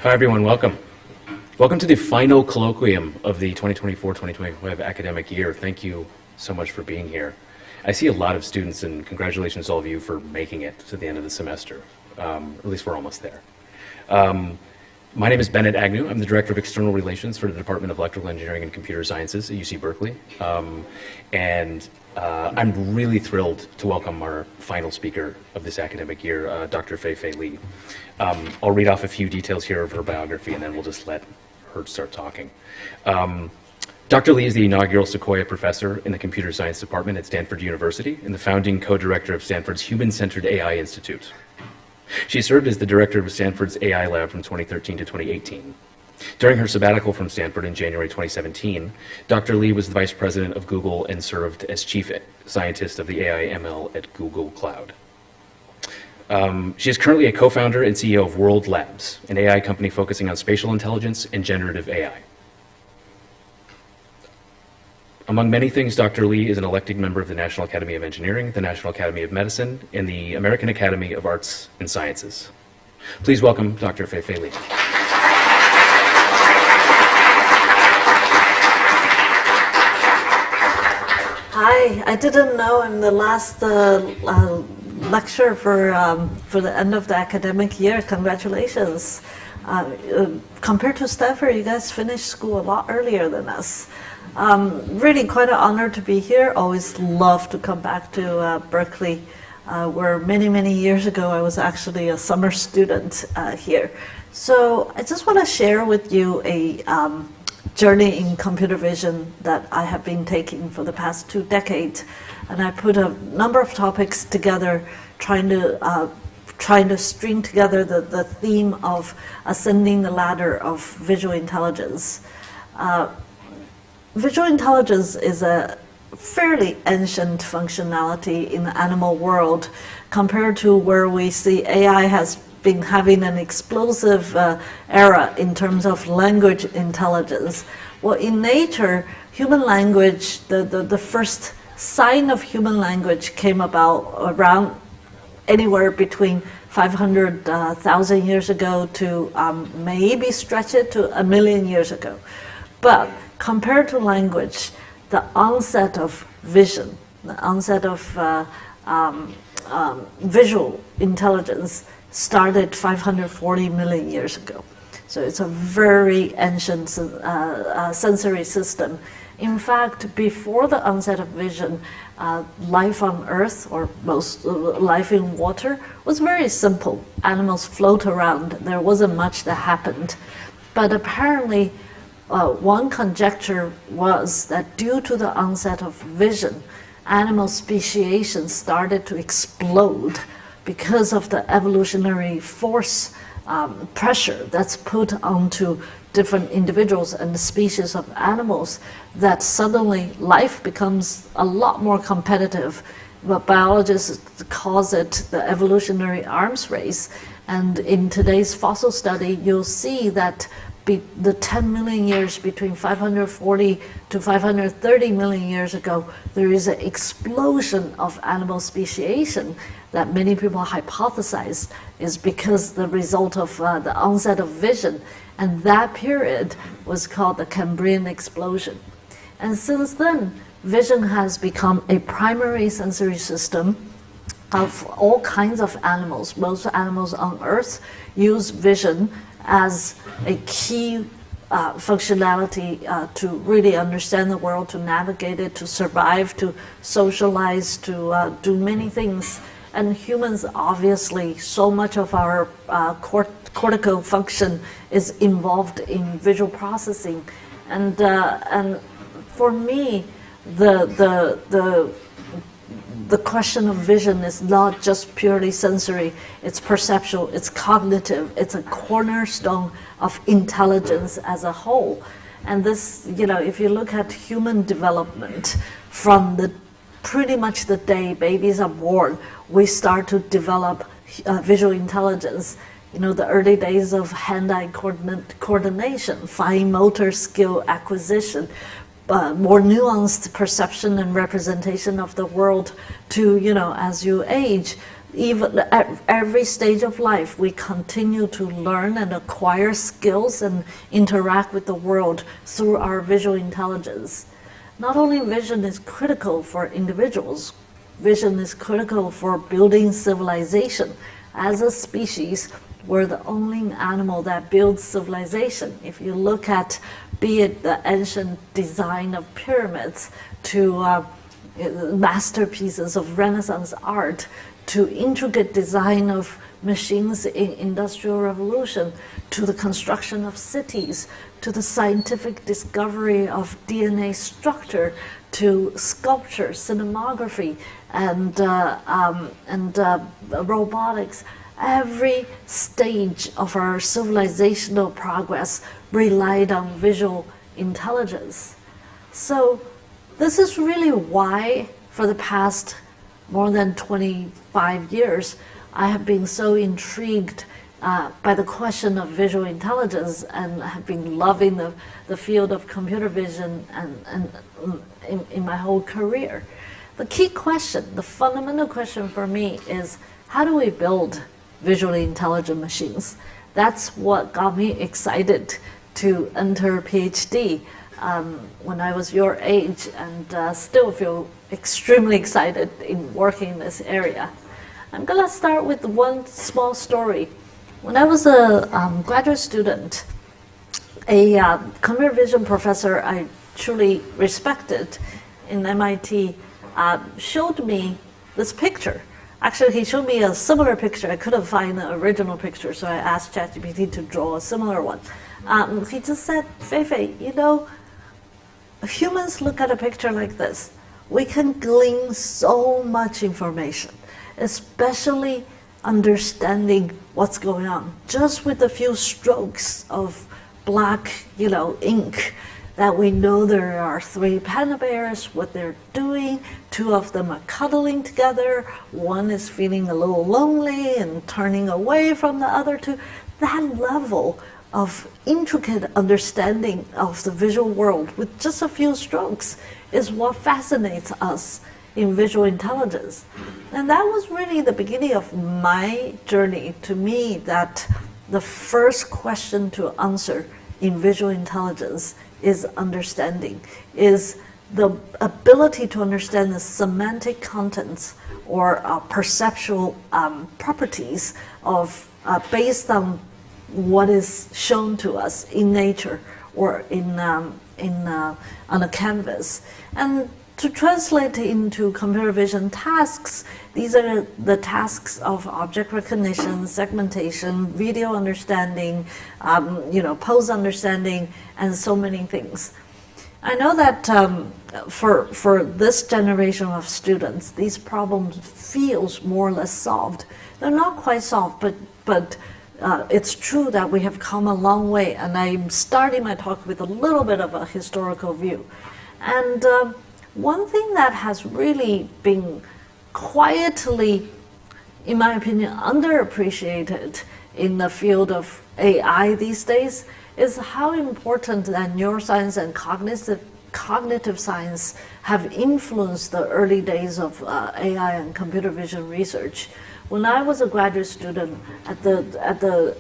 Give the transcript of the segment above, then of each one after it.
Hi everyone, welcome. Welcome to the final colloquium of the 2024-2025 academic year. Thank you so much for being here. I see a lot of students, and congratulations to all of you for making it to the end of the semester. At least we're almost there. My name is Bennett Agnew. I'm the Director of External Relations for the Department of Electrical Engineering and Computer Sciences at UC Berkeley. I'm really thrilled to welcome our final speaker of this academic year, Dr. Fei-Fei Li. I'll read off a few details here of her biography, and then we'll just let her start talking. Dr. Li is the inaugural Sequoia Professor in the Computer Science Department at Stanford University and the founding co-director of Stanford's Human-Centered AI Institute. She served as the director of Stanford's AI lab from 2013 to 2018. During her sabbatical from Stanford in January 2017, Dr. Li was the vice president of Google and served as chief scientist of the AI ML at Google Cloud. She is currently a co-founder and CEO of World Labs, an AI company focusing on spatial intelligence and generative AI. Among many things, Dr. Li is an elected member of the National Academy of Engineering, the National Academy of Medicine, and the American Academy of Arts and Sciences. Please welcome Dr. Fei-Fei Li. Hi, I didn't know in the last lecture for the end of the academic year. Congratulations. Compared to Stanford, you guys finished school a lot earlier than us. Really quite an honor to be here. Always love to come back to Berkeley, where many years ago I was actually a summer student here. So I just want to share with you a journey in computer vision that I have been taking for the past 2 decades. And I put a number of topics together, trying to string together the theme of ascending the ladder of visual intelligence. Visual intelligence is a fairly ancient functionality in the animal world compared to where we see AI has been having an explosive era in terms of language intelligence. Well, in nature, human language, the first sign of human language came about around anywhere between 500,000 years ago to maybe stretch it to 1 million years ago. But compared to language, the onset of vision, the onset of visual intelligence started 540 million years ago. So it's a very ancient sensory system. In fact, before the onset of vision, life on Earth, or most life in water, was very simple. Animals float around. There wasn't much that happened. But apparently, one conjecture was that due to the onset of vision, animal speciation started to explode because of the evolutionary force pressure that's put onto different individuals and the species of animals, that suddenly life becomes a lot more competitive. But biologists call it the evolutionary arms race. And in today's fossil study, you'll see that the 10 million years between 540 to 530 million years ago, there is an explosion of animal speciation that many people hypothesize is because the result of the onset of vision. And that period was called the Cambrian explosion. And since then, vision has become a primary sensory system of all kinds of animals. Most animals on Earth use vision as a key functionality to really understand the world, to navigate it, to survive, to socialize, to do many things. And humans, obviously, so much of our cortical function is involved in visual processing. And for me, the question of vision is not just purely sensory, it's perceptual, it's cognitive, it's a cornerstone of intelligence as a whole. And this, if you look at human development from pretty much the day babies are born, we start to develop visual intelligence. The early days of hand-eye coordination, fine motor skill acquisition, more nuanced perception and representation of the world to, as you age, Even at every stage of life, we continue to learn and acquire skills and interact with the world through our visual intelligence. Not only vision is critical for individuals, vision is critical for building civilization. As a species, we're the only animal that builds civilization. If you look at, be it the ancient design of pyramids, to masterpieces of Renaissance art, to intricate design of machines in Industrial Revolution, to the construction of cities, to the scientific discovery of DNA structure, to sculpture, cinematography, and robotics. Every stage of our civilizational progress relied on visual intelligence. So this is really why, for the past more than 25 years, I have been so intrigued by the question of visual intelligence, and have been loving the field of computer vision and in my whole career. The key question, the fundamental question for me is, how do we build visually intelligent machines? That's what got me excited to enter PhD when I was your age, and still feel extremely excited in working in this area. I'm gonna start with one small story. When I was a graduate student, a computer vision professor I truly respected in MIT showed me this picture. Actually, he showed me a similar picture. I couldn't find the original picture, so I asked ChatGPT to draw a similar one. He just said, Fei-Fei, you know, humans look at a picture like this, we can glean so much information, especially understanding what's going on, just with a few strokes of black, ink, that we know there are 3 panda bears, what they're doing, 2 of them are cuddling together, one is feeling a little lonely and turning away from the other 2. That level of intricate understanding of the visual world with just a few strokes is what fascinates us in visual intelligence. And that was really the beginning of my journey. To me, that the first question to answer in visual intelligence is understanding, is the ability to understand the semantic contents or perceptual properties of based on what is shown to us in nature or on a canvas. And to translate into computer vision tasks, these are the tasks of object recognition, segmentation, video understanding, pose understanding, and so many things. I know that for this generation of students, these problems feels more or less solved. They're not quite solved, but it's true that we have come a long way, and I'm starting my talk with a little bit of a historical view. And one thing that has really been quietly, in my opinion, underappreciated in the field of AI these days is how important that neuroscience and cognitive science have influenced the early days of AI and computer vision research. When I was a graduate student at the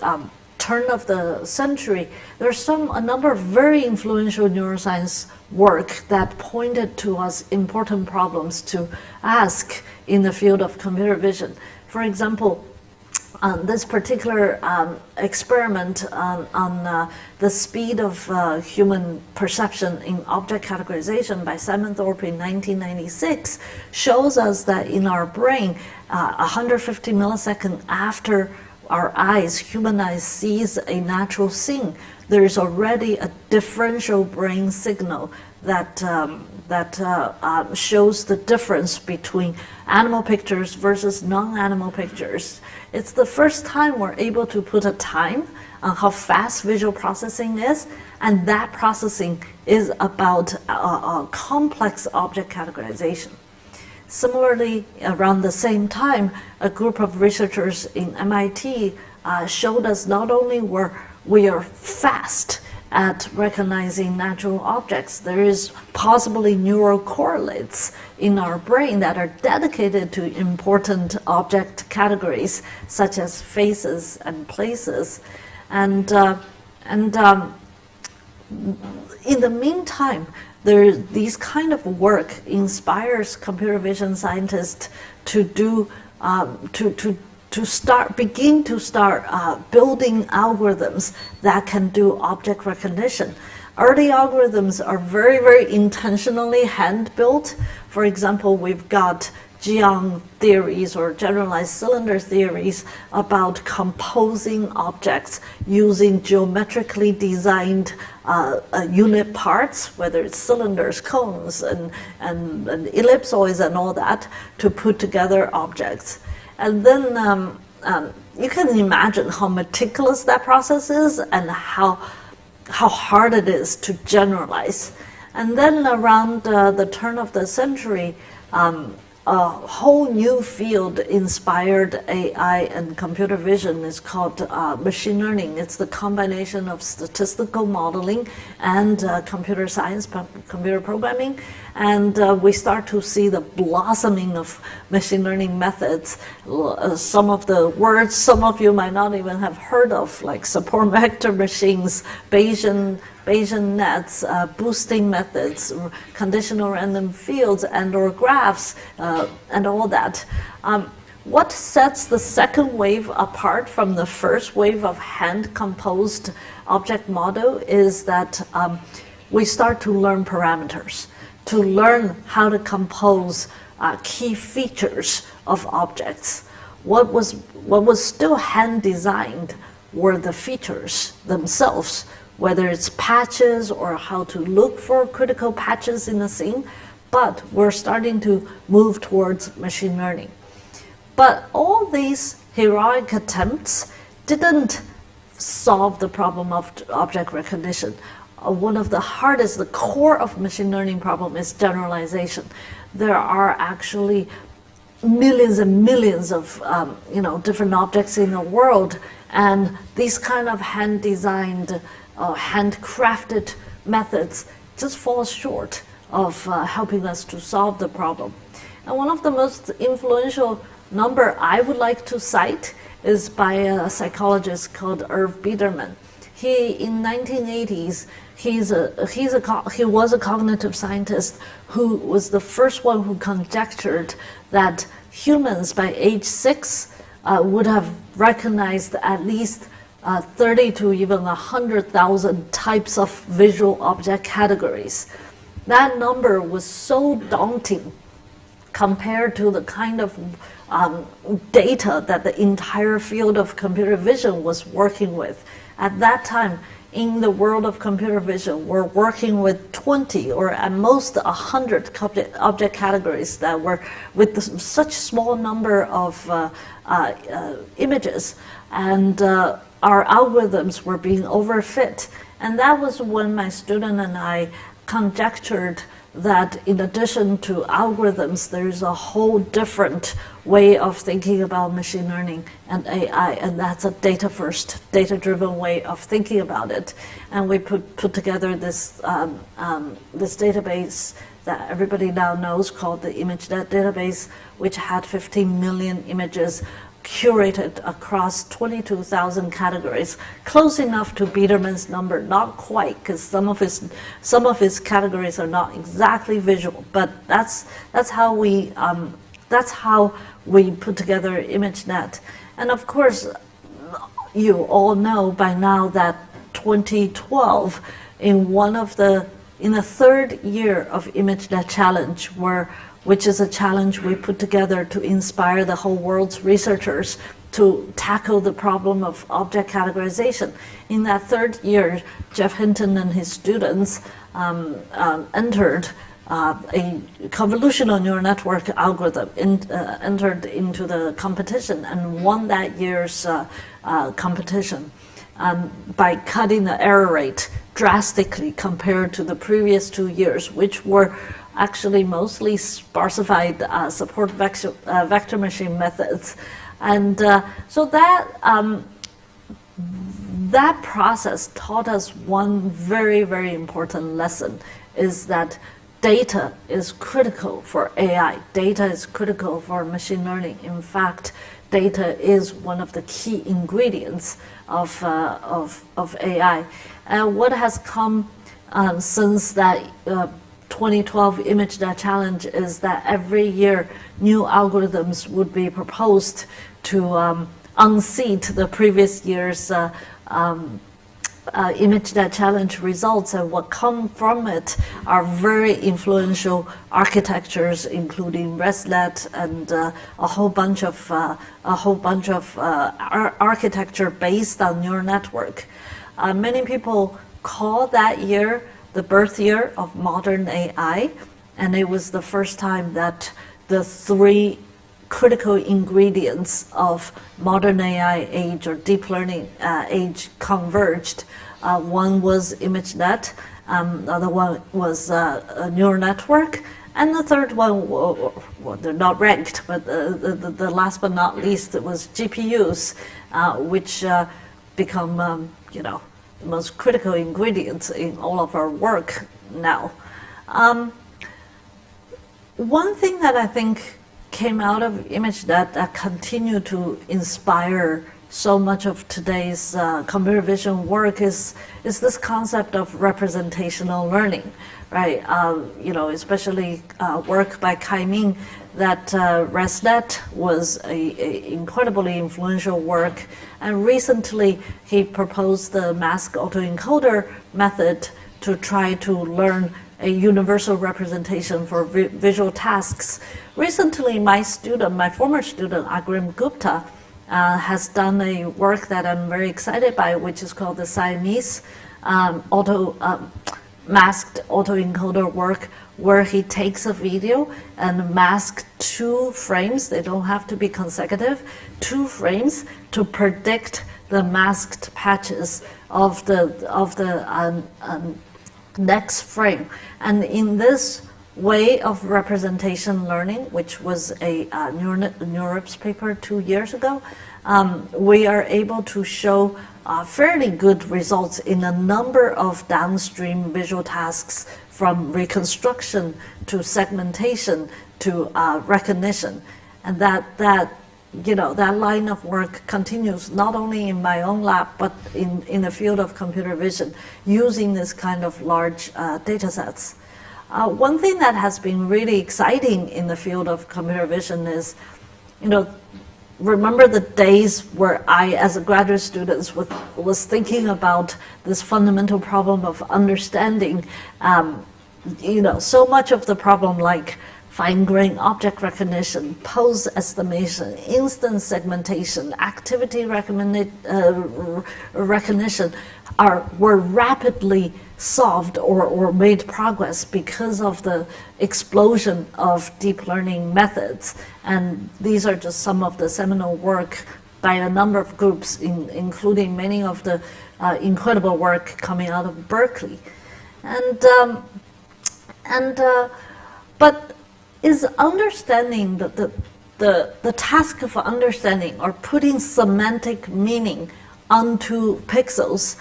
turn of the century, there's a number of very influential neuroscience work that pointed to us important problems to ask in the field of computer vision. For example, this particular experiment on the speed of human perception in object categorization by Simon Thorpe in 1996 shows us that in our brain, 150 milliseconds after our eyes, human eyes, sees a natural scene, there is already a differential brain signal that shows the difference between animal pictures versus non-animal pictures. It's the first time we're able to put a time on how fast visual processing is, and that processing is about a complex object categorization. Similarly, around the same time, a group of researchers in MIT showed us not only we are fast at recognizing natural objects. There is possibly neural correlates in our brain that are dedicated to important object categories, such as faces and places. And in the meantime, these kind of work inspires computer vision scientists to do begin to start building algorithms that can do object recognition. Early algorithms are very, very intentionally hand-built. For example, we've got Geon theories or generalized cylinder theories about composing objects using geometrically designed unit parts, whether it's cylinders, cones, and ellipsoids and all that, to put together objects. And then you can imagine how meticulous that process is and how hard it is to generalize. And then around the turn of the century, a whole new field inspired AI and computer vision is called machine learning. It's the combination of statistical modeling and computer science, computer programming. And we start to see the blossoming of machine learning methods. Some of the words some of you might not even have heard of, like support vector machines, Bayesian nets, boosting methods, conditional random fields, and/or graphs, and all that. What sets the second wave apart from the first wave of hand-composed object model is that we start to learn parameters, to learn how to compose key features of objects. What was still hand-designed were the features themselves, whether it's patches or how to look for critical patches in a scene, but we're starting to move towards machine learning. But all these heroic attempts didn't solve the problem of object recognition. One of the hardest, the core of machine learning problem is generalization. There are actually millions and millions of different objects in the world, and these kind of hand-designed handcrafted methods just fall short of helping us to solve the problem. And one of the most influential number I would like to cite is by a psychologist called Irv Biederman. He, in 1980s, he was a cognitive scientist who was the first one who conjectured that humans by age 6 would have recognized at least 30 to even 100,000 types of visual object categories. That number was so daunting compared to the kind of data that the entire field of computer vision was working with. At that time, in the world of computer vision, we're working with 20 or at most 100 object categories that were with such small number of images, and our algorithms were being overfit. And that was when my student and I conjectured that in addition to algorithms, there's a whole different way of thinking about machine learning and AI, and that's a data-first, data-driven way of thinking about it. And we put together this this database that everybody now knows called the ImageNet database, which had 15 million images curated across 22,000 categories, close enough to Biederman's number, not quite, because some of his categories are not exactly visual, but that's how we put together ImageNet. And of course, you all know by now that 2012, in the third year of ImageNet Challenge, which is a challenge we put together to inspire the whole world's researchers to tackle the problem of object categorization. In that third year, Jeff Hinton and his students entered a convolutional neural network algorithm, entered into the competition and won that year's competition by cutting the error rate drastically compared to the previous 2 years, which were actually mostly sparsified support vector machine methods. And so that that process taught us one very, very important lesson, is that data is critical for AI. Data is critical for machine learning. In fact, data is one of the key ingredients of AI. And what has come since that 2012 ImageNet Challenge is that every year new algorithms would be proposed to unseat the previous year's ImageNet Challenge results, and what come from it are very influential architectures, including ResNet and a whole bunch of architecture based on neural network. Many people call that year the birth year of modern AI, and it was the first time that the three critical ingredients of modern AI age or deep learning age converged. One was ImageNet, the other one was a neural network, and the third one, well, they're not ranked, but the last but not least, it was GPUs, which become, the most critical ingredients in all of our work now. One thing that I think came out of ImageNet that continue to inspire so much of today's computer vision work is this concept of representational learning, right? Especially work by Kai-Ming, that ResNet was a incredibly influential work, and recently he proposed the mask autoencoder method to try to learn a universal representation for visual tasks. Recently, my former student, Agrim Gupta, has done a work that I'm very excited by, which is called the Siamese masked autoencoder work, where he takes a video and masks 2 frames, they don't have to be consecutive, 2 frames to predict the masked patches of the next frame. And in this way of representation learning, which was a NeurIPS paper 2 years ago, we are able to show fairly good results in a number of downstream visual tasks, from reconstruction to segmentation to recognition. And that line of work continues not only in my own lab, but in the field of computer vision, using this kind of large data sets. One thing that has been really exciting in the field of computer vision is, remember the days where I, as a graduate student, was thinking about this fundamental problem of understanding, so much of the problem like fine-grained object recognition, pose estimation, instance segmentation, activity recognition were rapidly solved or made progress because of the explosion of deep learning methods. And these are just some of the seminal work by a number of groups, including many of the incredible work coming out of Berkeley. But is understanding the task of understanding or putting semantic meaning onto pixels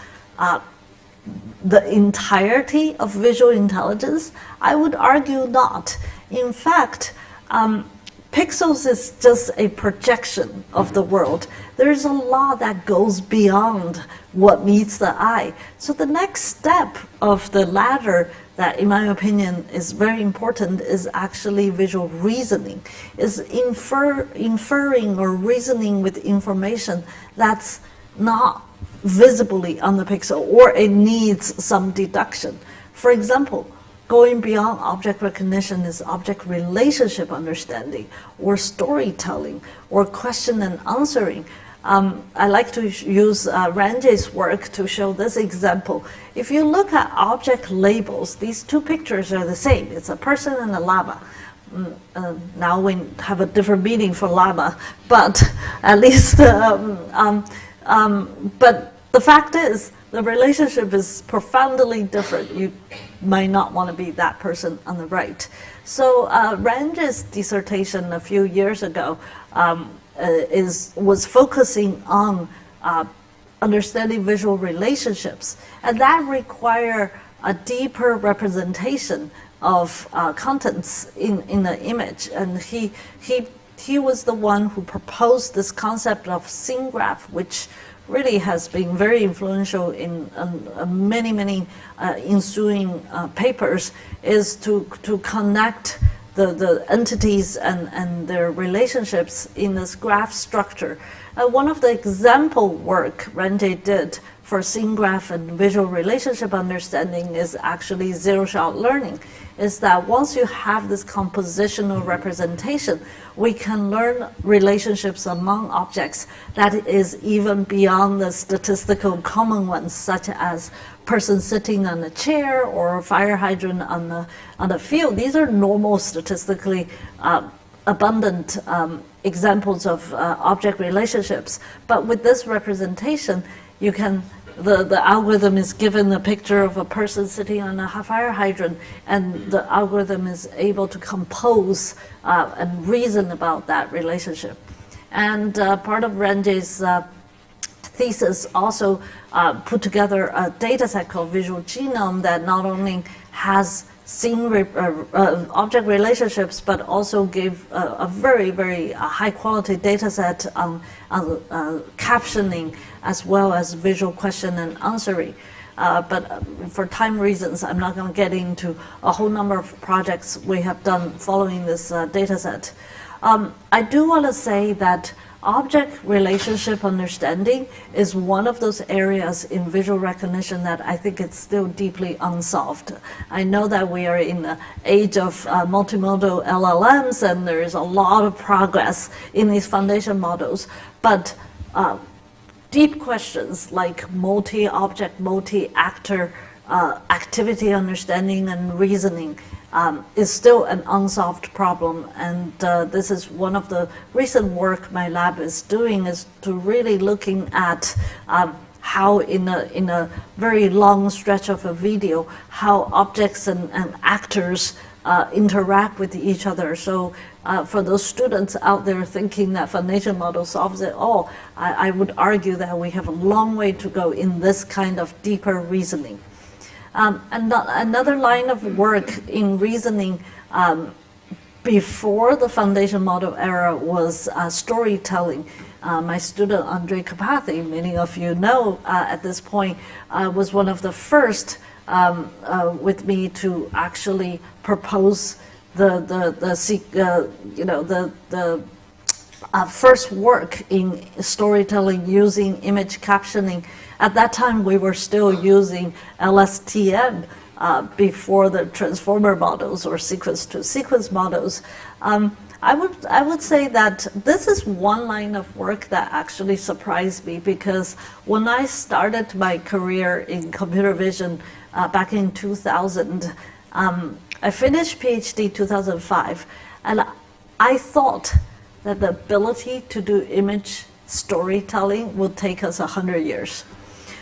the entirety of visual intelligence? I would argue not. In fact, pixels is just a projection of the world. There's a law that goes beyond what meets the eye. So the next step of the ladder that, in my opinion, is very important is actually visual reasoning, is inferring or reasoning with information that's not visibly on the pixel, or it needs some deduction. For example, going beyond object recognition is object relationship understanding, or storytelling, or question and answering. I like to use Ranjay's work to show this example. If you look at object labels, these 2 pictures are the same. It's a person and a llama. Now we have a different meaning for llama, but at least, but the fact is, the relationship is profoundly different. You might not want to be that person on the right. So Ranjay's dissertation a few years ago was focusing on understanding visual relationships, and that require a deeper representation of contents in the image. And he was the one who proposed this concept of scene graph, which really has been very influential in many ensuing papers, is to connect the entities and their relationships in this graph structure. One of the example work Ranjay did for scene graph and visual relationship understanding is actually zero-shot learning, is that once you have this compositional representation, we can learn relationships among objects that is even beyond the statistical common ones, such as person sitting on a chair or a fire hydrant on the field. These are normal statistically abundant examples of object relationships. But with this representation, you can the algorithm is given a picture of a person sitting on a fire hydrant, and the algorithm is able to compose and reason about that relationship. And part of Ranjay's thesis also put together a data set called Visual Genome that not only has object relationships, but also gave a very high quality data set on captioning as well as visual question and answering. But for time reasons, I'm not going to get into a whole number of projects we have done following this data set. I do want to say that object relationship understanding is one of those areas in visual recognition that I think it's still deeply unsolved. I know that we are in the age of multimodal LLMs, and there is a lot of progress in these foundation models, but deep questions like multi-object, multi-actor activity understanding and reasoning is still an unsolved problem. And this is one of the recent work my lab is doing, is to really looking at how in a very long stretch of a video, how objects and actors interact with each other. So for those students out there thinking that foundation model solves it all, I would argue that we have a long way to go in this kind of deeper reasoning. And another line of work in reasoning before the foundation model era was storytelling. My student, Andre Kapathi, many of you know at this point, was one of the first with me to actually propose the first work in storytelling using image captioning. At that time, we were still using LSTM before the transformer models or sequence-to-sequence models. I would say that this is one line of work that actually surprised me, because when I started my career in computer vision back in 2000, I finished PhD 2005, and I thought that the ability to do image storytelling would take us 100 years.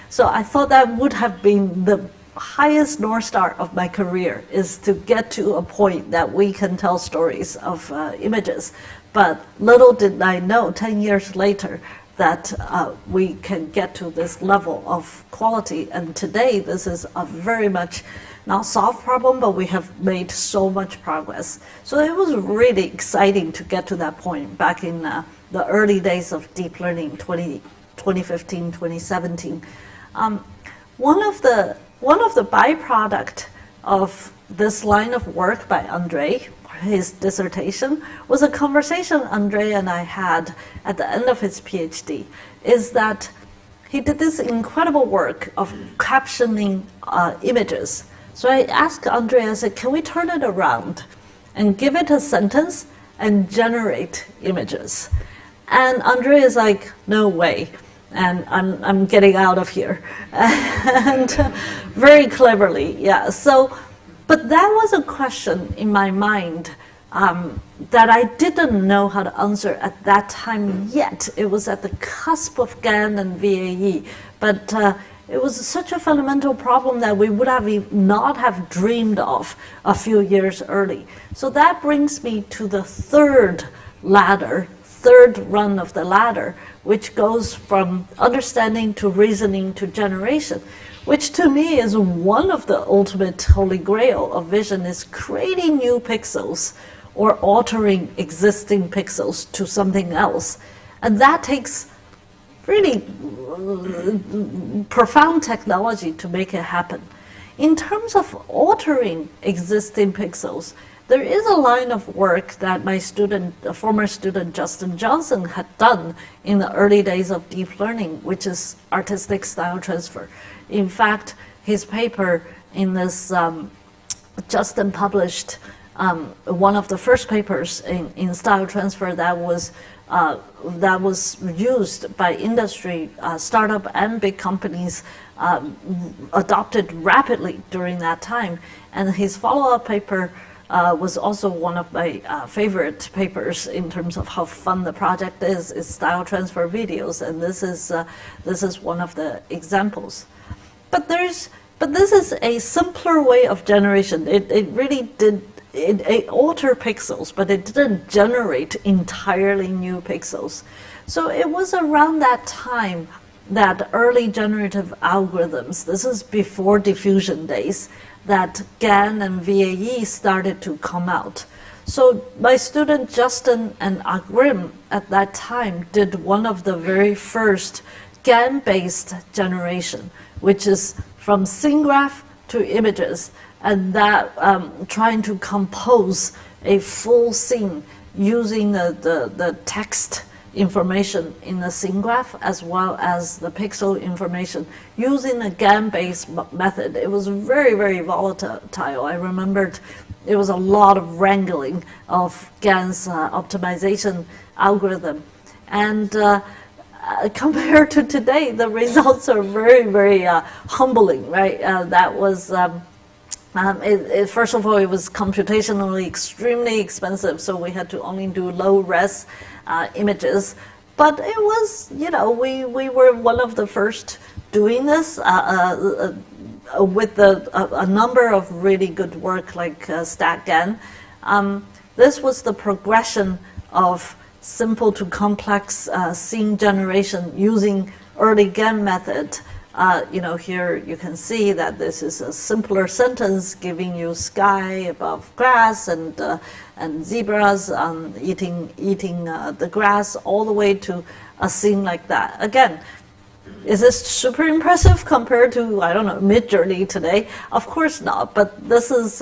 So I thought that would have been the highest North Star of my career, is to get to a point that we can tell stories of images. But little did I know 10 years later that we can get to this level of quality. And today, this is a very much not solved problem, but we have made so much progress. So it was really exciting to get to that point back in the early days of deep learning, 2015, 2017. One of the byproduct of this line of work by Andre, his dissertation, was a conversation Andre and I had at the end of his PhD, is that he did this incredible work of captioning images. So I asked Andre, I said, can we turn it around and give it a sentence and generate images? And Andre is like, no way. And I'm getting out of here. And very cleverly, yeah. So, but that was a question in my mind that I didn't know how to answer at that time yet. It was at the cusp of GAN and VAE, but it was such a fundamental problem that we would have not have dreamed of a few years early. So that brings me to the third third rung of the ladder, which goes from understanding to reasoning to generation, which to me is one of the ultimate holy grail of vision, is creating new pixels or altering existing pixels to something else. And that takes really profound technology to make it happen. In terms of altering existing pixels, there is a line of work that my student, a former student, Justin Johnson, had done in the early days of deep learning, which is artistic style transfer. In fact, his paper in this, Justin published one of the first papers in style transfer that was used by industry, startup and big companies, adopted rapidly during that time. And his follow-up paper was also one of my favorite papers in terms of how fun the project is style transfer videos, and this is one of the examples. But this is a simpler way of generation. It really did. It altered pixels, but it didn't generate entirely new pixels. So it was around that time that early generative algorithms, this is before diffusion days, that GAN and VAE started to come out. So my student Justin and Agrim at that time did one of the very first GAN-based generation, which is from scene graph to images, and that trying to compose a full scene using the text information in the scene graph as well as the pixel information using a GAN-based method. It was very, very volatile. I remembered it was a lot of wrangling of GAN's optimization algorithm. And compared to today, the results are very, very humbling, right? That was, first of all, it was computationally extremely expensive, so we had to only do low-res images. But it was, you know, we were one of the first doing this with a number of really good work like StatGAN. This was the progression of simple to complex scene generation using early GAN method. You know, here you can see that this is a simpler sentence giving you sky above grass and zebras eating the grass, all the way to a scene like that. Again, is this super impressive compared to, I don't know, Midjourney today? Of course not, but this is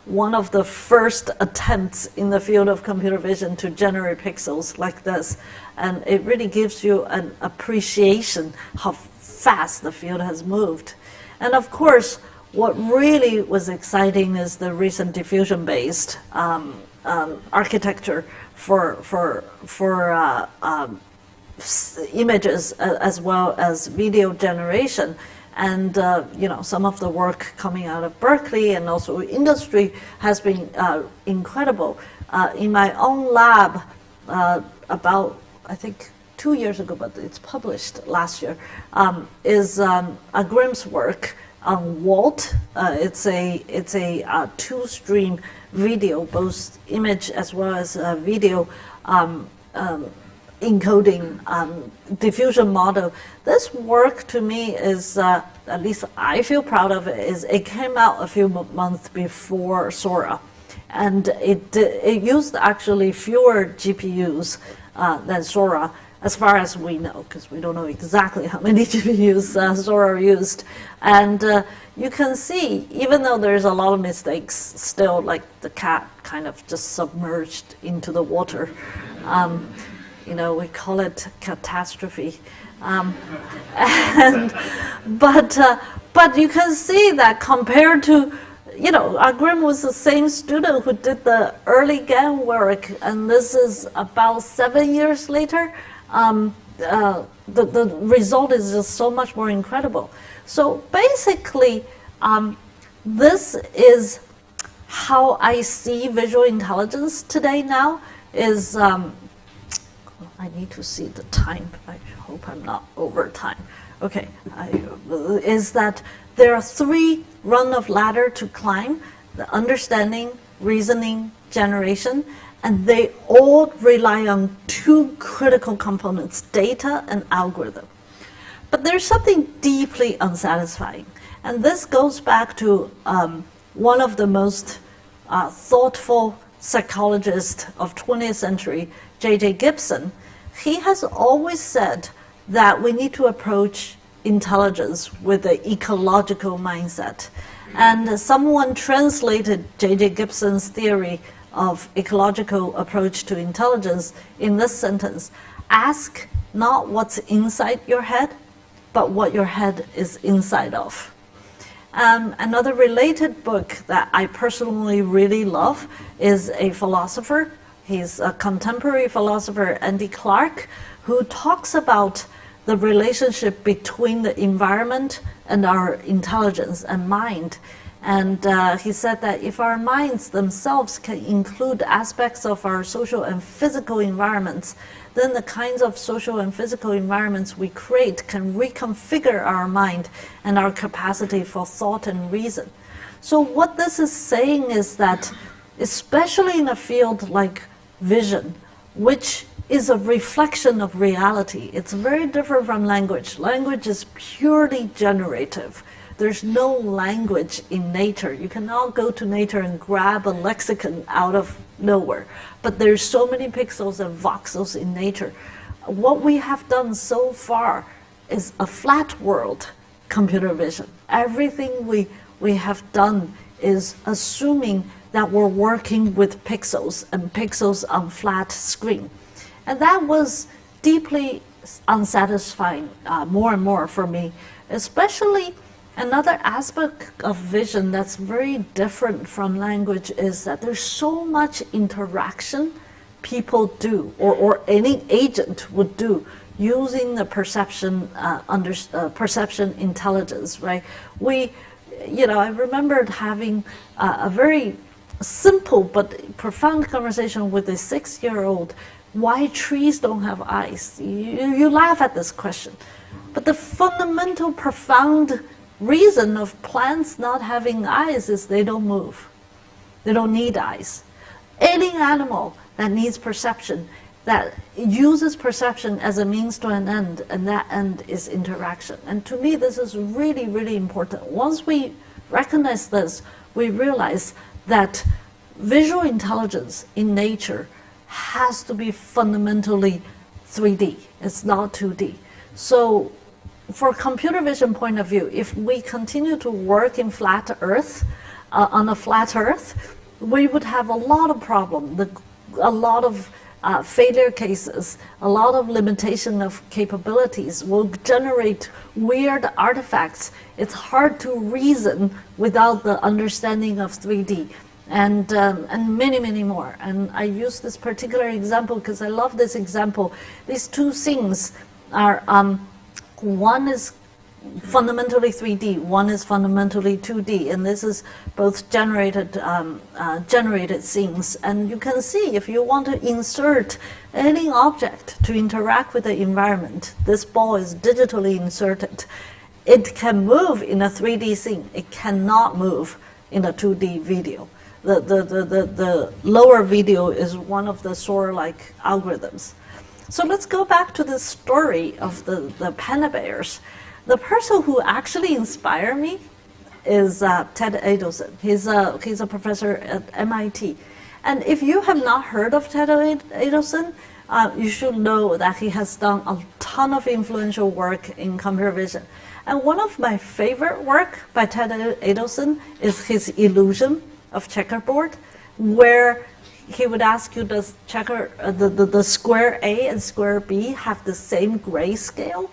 one of the first attempts in the field of computer vision to generate pixels like this. And it really gives you an appreciation how fast the field has moved. And of course, what really was exciting is the recent diffusion-based architecture for images as well as video generation. And you know, some of the work coming out of Berkeley and also industry has been incredible. In my own lab, about, I think, 2 years ago, but it's published last year, is Agrim's work on Walt. It's a two-stream video, both image as well as video encoding diffusion model. This work to me is, at least I feel proud of it, is it came out a few months before Sora. And it used actually fewer GPUs than Sora, as far as we know, because we don't know exactly how many GPUs Sora used. And you can see, even though there's a lot of mistakes, still, like the cat kind of just submerged into the water. You know, we call it catastrophe. But you can see that compared to, you know, Agrim was the same student who did the early GAN work, and this is about 7 years later. The result is just so much more incredible. So basically, this is how I see visual intelligence today now is, I need to see the time. I hope I'm not over time. Okay, is that there are 3 rungs of ladder to climb: the understanding, reasoning, generation. And they all rely on two critical components, data and algorithm. But there's something deeply unsatisfying. And this goes back to one of the most thoughtful psychologists of 20th century, J.J. Gibson. He has always said that we need to approach intelligence with an ecological mindset. And someone translated J.J. Gibson's theory of ecological approach to intelligence in this sentence: ask not what's inside your head, but what your head is inside of. Another related book that I personally really love is a philosopher. He's a contemporary philosopher, Andy Clark, who talks about the relationship between the environment and our intelligence and mind. And he said that if our minds themselves can include aspects of our social and physical environments, then the kinds of social and physical environments we create can reconfigure our mind and our capacity for thought and reason. So what this is saying is that, especially in a field like vision, which is a reflection of reality, it's very different from language. Language is purely generative. There's no language in nature. You cannot go to nature and grab a lexicon out of nowhere. But there's so many pixels and voxels in nature. What we have done so far is a flat world computer vision. Everything we have done is assuming that we're working with pixels and pixels on flat screen. And that was deeply unsatisfying more and more for me, especially. Another aspect of vision that's very different from language is that there's so much interaction people do, or any agent would do, using the perception intelligence, right? I remembered having a very simple but profound conversation with a 6-year-old. Why trees don't have eyes? You laugh at this question, but the fundamental, profound reason of plants not having eyes is they don't move. They don't need eyes. Any animal that needs perception, that uses perception as a means to an end, and that end is interaction. And to me, this is really, really important. Once we recognize this, we realize that visual intelligence in nature has to be fundamentally 3D. It's not 2D. So for computer vision point of view, if we continue to work in flat Earth, on a flat Earth, we would have a lot of problems, a lot of failure cases, a lot of limitation of capabilities, will generate weird artifacts. It's hard to reason without the understanding of 3D. And many, many more. And I use this particular example because I love this example. These two things are, one is fundamentally 3D, one is fundamentally 2D, and this is both generated scenes. And you can see, if you want to insert any object to interact with the environment, this ball is digitally inserted. It can move in a 3D scene. It cannot move in a 2D video. The lower video is one of the SOAR-like algorithms. So let's go back to the story of the panda bears. The person who actually inspired me is Ted Adelson. He's a professor at MIT. And if you have not heard of Ted Adelson, you should know that he has done a ton of influential work in computer vision. And one of my favorite work by Ted Adelson is his illusion of checkerboard, where he would ask you, does the square A and square B have the same grayscale?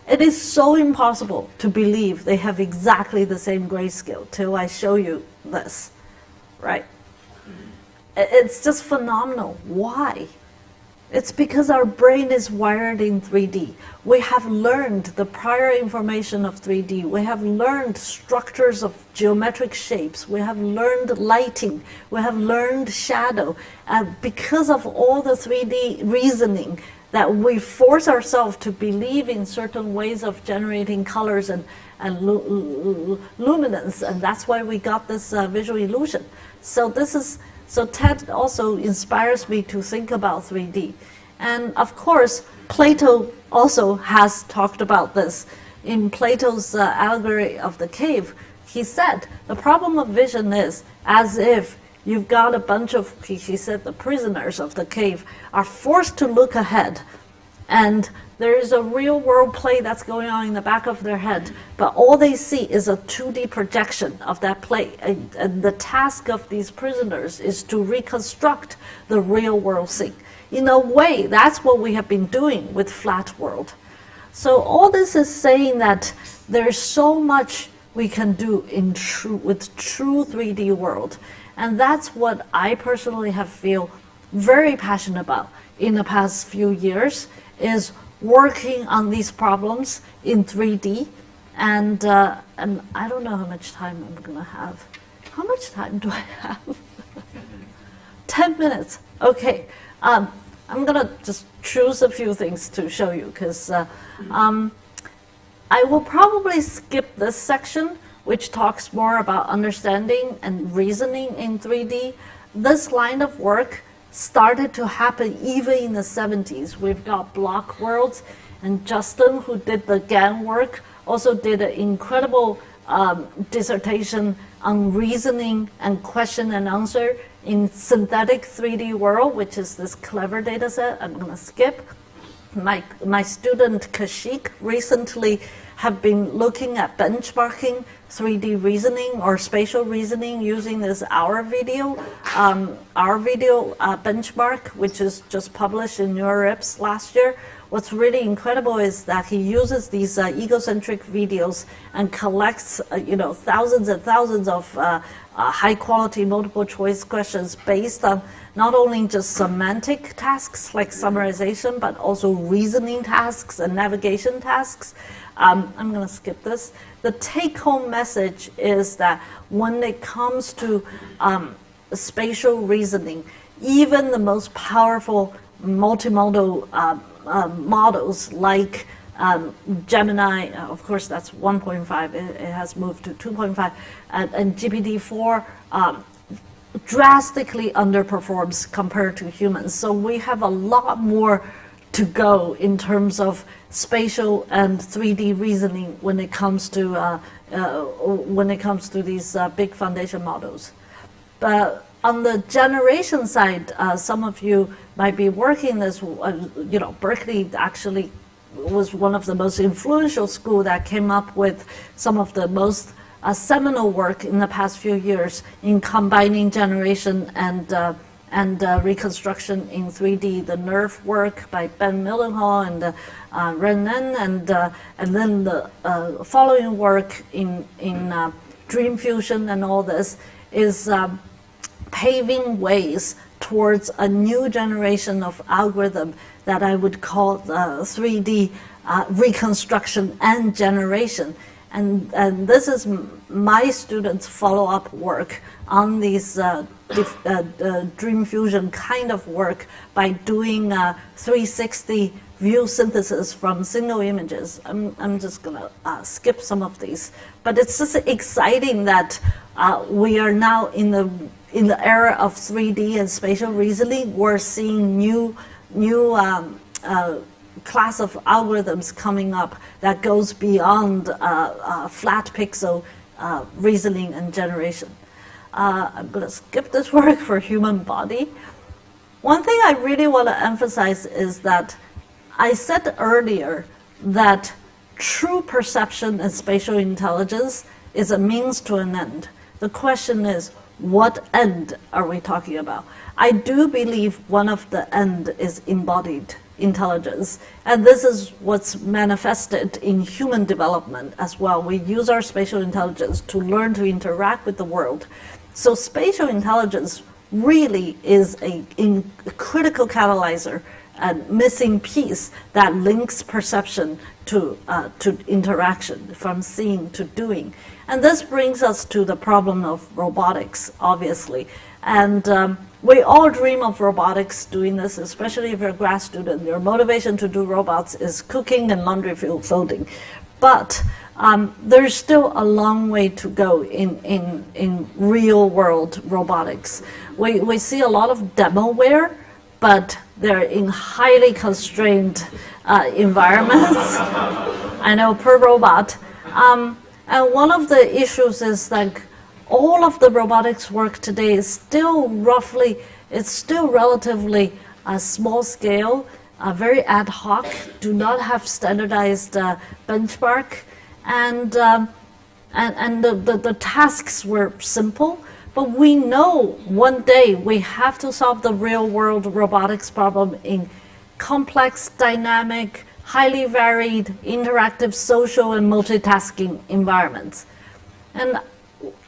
It is so impossible to believe they have exactly the same grayscale till I show you this, right? It's just phenomenal. Why? It's because our brain is wired in 3D. We have learned the prior information of 3D. We have learned structures of geometric shapes. We have learned lighting. We have learned shadow. Because of all the 3D reasoning, that we force ourselves to believe in certain ways of generating colors and luminance, and that's why we got this visual illusion. So this is So TED also inspires me to think about 3D. And of course, Plato also has talked about this. In Plato's allegory of the cave, he said, the problem of vision is as if you've got a bunch of, he said, the prisoners of the cave are forced to look ahead. And there is a real world play that's going on in the back of their head, but all they see is a 2D projection of that play. And the task of these prisoners is to reconstruct the real world scene. In a way, that's what we have been doing with Flat World. So all this is saying that there's so much we can do with true 3D world. And that's what I personally have feel very passionate about in the past few years, is working on these problems in 3D. And I don't know how much time I'm gonna have. How much time do I have? 10 minutes, okay. I'm gonna just choose a few things to show you, because I will probably skip this section, which talks more about understanding and reasoning in 3D. This line of work started to happen even in the 70s. We've got block worlds, and Justin, who did the GAN work, also did an incredible dissertation on reasoning and question and answer in synthetic 3D world, which is this clever data set. I'm gonna skip. My student Kashik recently have been looking at benchmarking 3D reasoning or spatial reasoning using this our video benchmark, which is just published in NeurIPS last year. What's really incredible is that he uses these egocentric videos and collects thousands and thousands of high quality multiple choice questions based on not only just semantic tasks like summarization, but also reasoning tasks and navigation tasks. I'm going to skip this. The take-home message is that when it comes to spatial reasoning, even the most powerful multimodal models like Gemini, of course that's 1.5, it has moved to 2.5, and GPT-4 drastically underperforms compared to humans. So we have a lot more to go in terms of spatial and 3D reasoning when it comes to these big foundation models. But on the generation side, some of you might be working this. Berkeley actually was one of the most influential schools that came up with some of the most seminal work in the past few years in combining generation and reconstruction in 3D. The NERF work by Ben Millenhall and Renan, and then the following work in Dream Fusion and all this is paving ways towards a new generation of algorithm that I would call 3D reconstruction and generation. And this is my students' follow-up work on these Dream Fusion kind of work by doing 360 view synthesis from single images. I'm just gonna skip some of these, but it's just exciting that we are now in the era of 3D and spatial reasoning. We're seeing new class of algorithms coming up that goes beyond flat pixel reasoning and generation. I'm going to skip this work for human body. One thing I really want to emphasize is that I said earlier that true perception and spatial intelligence is a means to an end. The question is, what end are we talking about? I do believe one of the end is embodied intelligence, and this is what's manifested in human development as well. We use our spatial intelligence to learn to interact with the world. So spatial intelligence really is a critical catalyzer and missing piece that links perception to interaction, from seeing to doing. And this brings us to the problem of robotics, obviously. And we all dream of robotics doing this, especially if you're a grad student. Your motivation to do robots is cooking and laundry folding. but there's still a long way to go in real world robotics. We see a lot of demoware, but they're in highly constrained environments. I know, per robot. And one of the issues is like all of the robotics work today is still relatively small scale, very ad hoc, do not have standardized benchmark, and the tasks were simple. But we know one day we have to solve the real world robotics problem in complex, dynamic, highly varied, interactive, social, and multitasking environments. And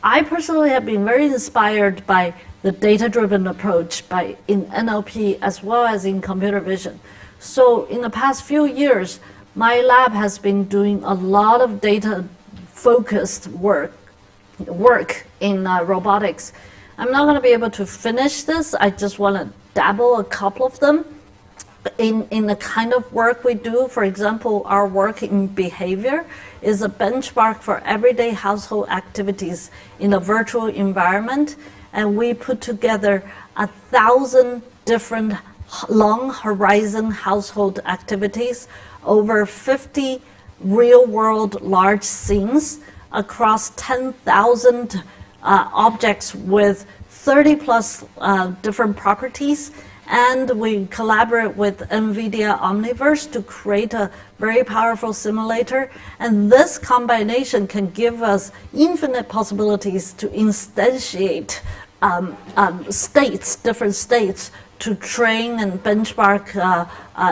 I personally have been very inspired by the data-driven approach in NLP as well as in computer vision. So in the past few years, my lab has been doing a lot of data-focused work in robotics. I'm not going to be able to finish this. I just want to dabble a couple of them in the kind of work we do. For example, our work in behavior is a benchmark for everyday household activities in a virtual environment, and we put together 1,000 different long horizon household activities over 50 real world large scenes across 10,000 objects with 30 plus different properties. And we collaborate with NVIDIA Omniverse to create a very powerful simulator. And this combination can give us infinite possibilities to instantiate different states, to train and benchmark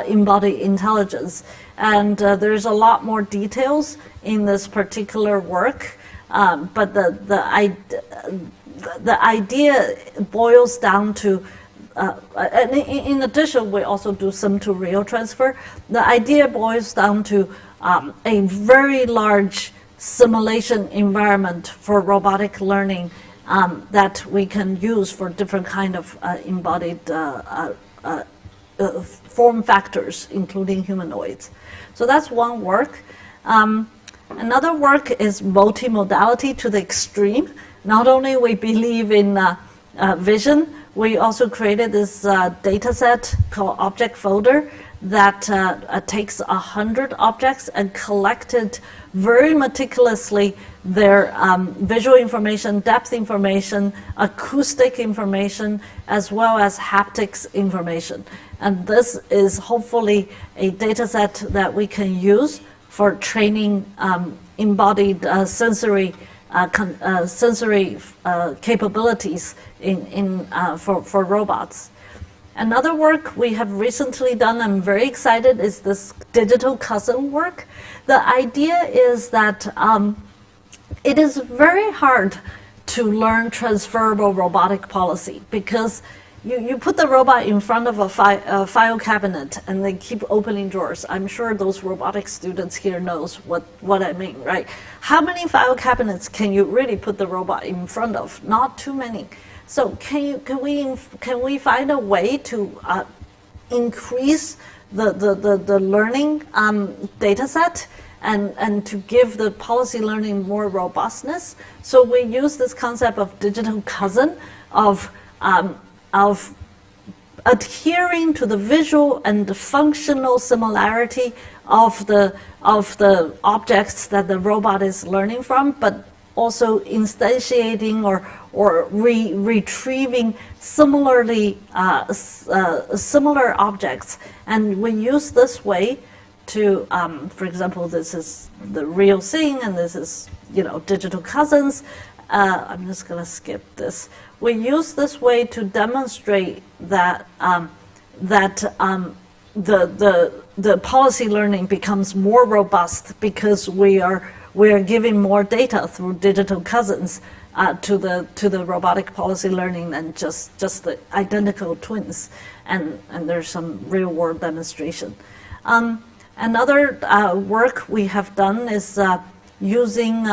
embodied intelligence. And there's a lot more details in this particular work, but the idea boils down to, and in addition, we also do sim to real transfer. The idea boils down to a very large simulation environment for robotic learning that we can use for different kind of embodied form factors, including humanoids. So that's one work. Another work is multimodality to the extreme. Not only we believe in vision, we also created this data set called Object Folder that takes 100 objects and collected very meticulously their visual information, depth information, acoustic information, as well as haptics information. And this is hopefully a data set that we can use for training embodied sensory capabilities for robots. Another work we have recently done, I'm very excited, is this digital cousin work. The idea is that it is very hard to learn transferable robotic policy because you put the robot in front of a file cabinet and they keep opening drawers. I'm sure those robotics students here knows what I mean, right? How many file cabinets can you really put the robot in front of? Not too many. So can we find a way to increase the learning data set and to give the policy learning more robustness? So we use this concept of digital cousin of adhering to the visual and the functional similarity of the objects that the robot is learning from, but also instantiating or retrieving similar objects. And we use this way to, for example, this is the real thing, and this is, digital cousins. I'm just going to skip this. We use this way to demonstrate that the policy learning becomes more robust because we are giving more data through digital cousins to the robotic policy learning than just the identical twins, and there's some real world demonstration. Another work we have done is using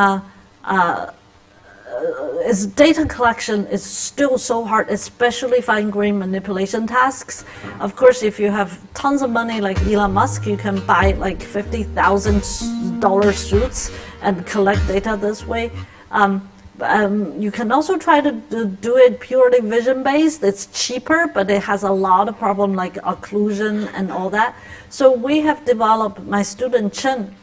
data collection is still so hard, especially fine-grained manipulation tasks. Of course, if you have tons of money like Elon Musk, you can buy like $50,000 suits and collect data this way. You can also try to do it purely vision-based. It's cheaper, but it has a lot of problems like occlusion and all that. So we have developed, my student Chen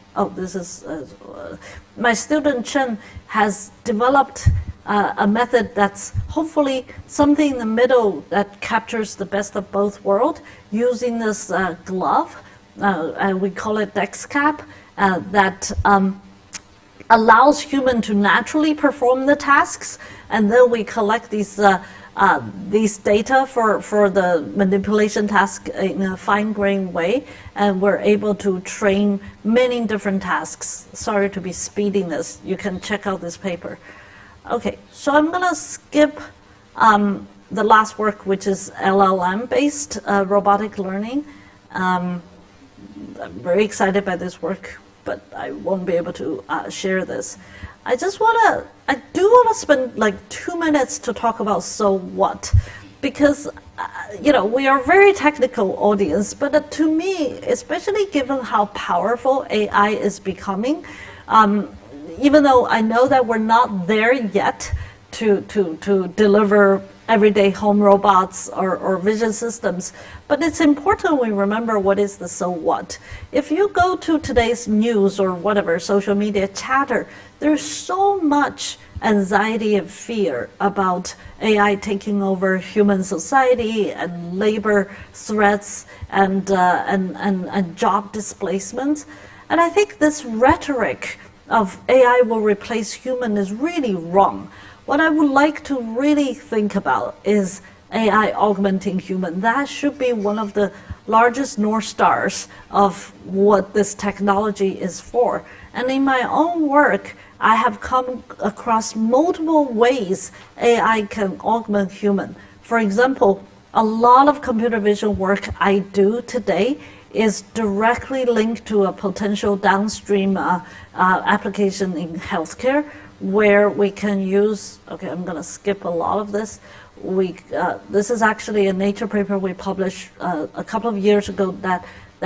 has developed a method that's hopefully something in the middle that captures the best of both worlds using this glove, and we call it DexCap, that allows human to naturally perform the tasks, and then we collect these data for the manipulation task in a fine-grained way, and we're able to train many different tasks. Sorry to be speeding this. You can check out this paper. Okay, so I'm going to skip the last work, which is LLM-based robotic learning. I'm very excited by this work, but I won't be able to share this. I do want to spend like 2 minutes to talk about so what, because we are a very technical audience, but to me, especially given how powerful AI is becoming, even though I know that we're not there yet to deliver everyday home robots or vision systems, but it's important we remember what is the so what. If you go to today's news or whatever, social media chatter, there's so much anxiety and fear about AI taking over human society and labor threats and job displacement. And I think this rhetoric of AI will replace human is really wrong. What I would like to really think about is AI augmenting human. That should be one of the largest North Stars of what this technology is for. And in my own work, I have come across multiple ways AI can augment human. For example, a lot of computer vision work I do today is directly linked to a potential downstream application in healthcare, where we can use, okay, I'm going to skip a lot of this. This is actually a Nature paper we published a couple of years ago that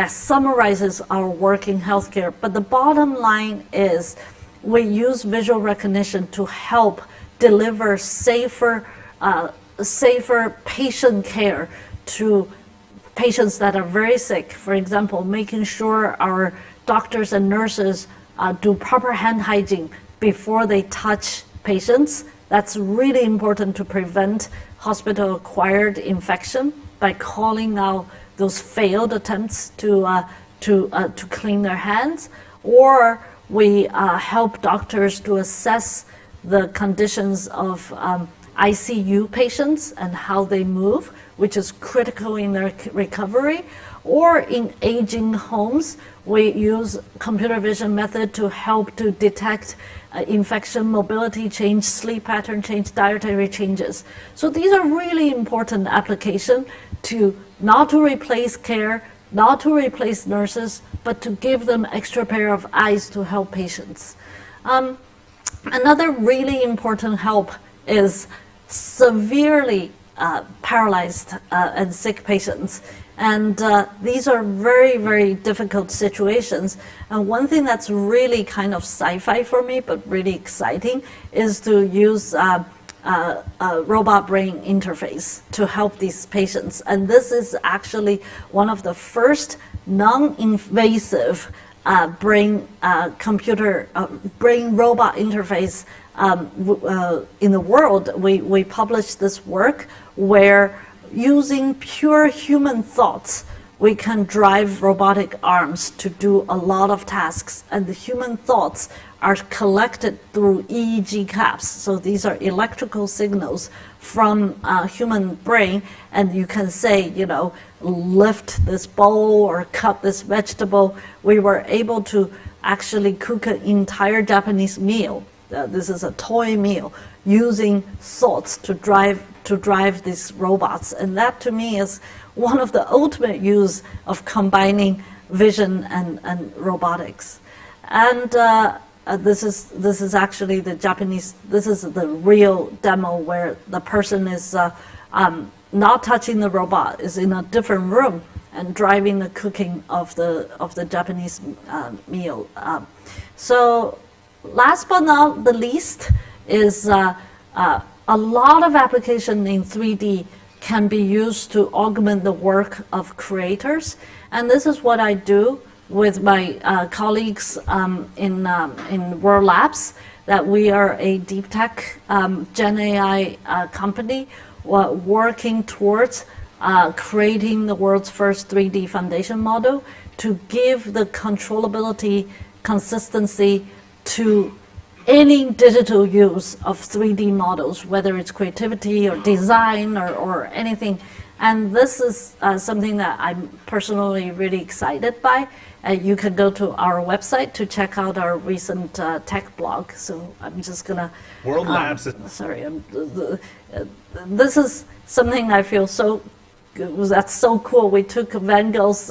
summarizes our work in healthcare. But the bottom line is we use visual recognition to help deliver safer patient care to patients that are very sick. For example, making sure our doctors and nurses do proper hand hygiene before they touch patients. That's really important to prevent hospital-acquired infection by calling out those failed attempts to clean their hands. Or we help doctors to assess the conditions of ICU patients and how they move, which is critical in their recovery. Or in aging homes, we use computer vision method to help to detect infection, mobility change, sleep pattern change, dietary changes. So these are really important applications to not to replace care, not to replace nurses, but to give them extra pair of eyes to help patients. Another really important help is severely paralyzed and sick patients. And these are very, very difficult situations. And one thing that's really kind of sci-fi for me, but really exciting, is to use a robot brain interface to help these patients. And this is actually one of the first non-invasive brain robot interface in the world. We published this work where using pure human thoughts, we can drive robotic arms to do a lot of tasks, and the human thoughts are collected through EEG caps. So these are electrical signals from human brain, and you can say, lift this bowl or cut this vegetable. We were able to actually cook an entire Japanese meal. This is a toy meal using thoughts to drive these robots. And that to me is one of the ultimate use of combining vision and robotics. And this is actually the Japanese. This is the real demo where the person is not touching the robot, is in a different room and driving the cooking of the Japanese meal. So last but not the least is a lot of application in 3D can be used to augment the work of creators, and this is what I do with my colleagues in World Labs, that we are a deep tech Gen AI company working towards creating the world's first 3D foundation model to give the controllability, consistency to any digital use of 3D models, whether it's creativity or design or anything. And this is something that I'm personally really excited by. You can go to our website to check out our recent tech blog. So I'm just gonna. World Labs. Sorry, this is something I feel that's so cool. We took Van Gogh's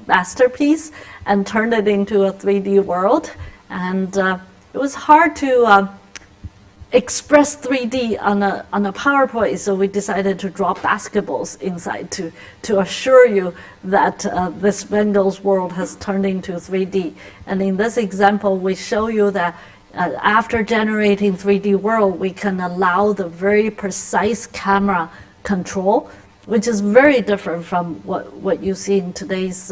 masterpiece and turned it into a 3D world, and it was hard to express 3D on a PowerPoint, so we decided to drop basketballs inside to assure you that this Van Gogh's world has turned into 3D. And in this example, we show you that after generating 3D world, we can allow the very precise camera control, which is very different from what you see in today's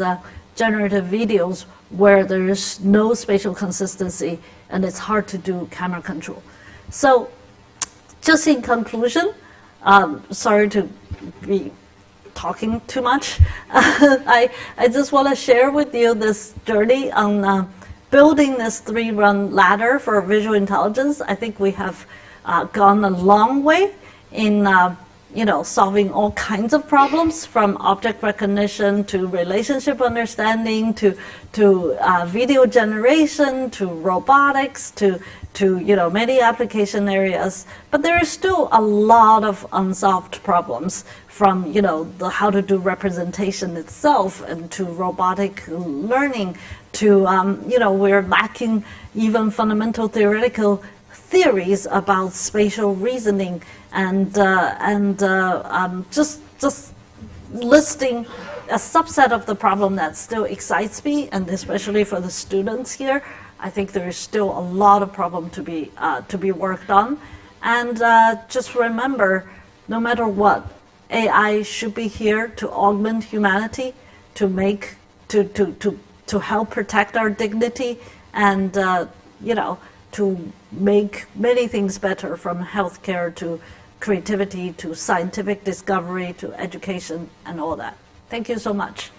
generative videos, where there is no spatial consistency and it's hard to do camera control. So, just in conclusion, sorry to be talking too much. I just want to share with you this journey on building this 3-run ladder for visual intelligence. I think we have gone a long way in solving all kinds of problems, from object recognition to relationship understanding to video generation to robotics to many application areas. But there is still a lot of unsolved problems, from the how to do representation itself and to robotic learning to we're lacking even fundamental theoretical theories about spatial reasoning and just listing a subset of the problem that still excites me, and especially for the students here, I think there is still a lot of problem to be worked on. And just remember, no matter what, AI should be here to augment humanity, to make to help protect our dignity, and to make many things better, from healthcare to creativity to scientific discovery to education and all that. Thank you so much.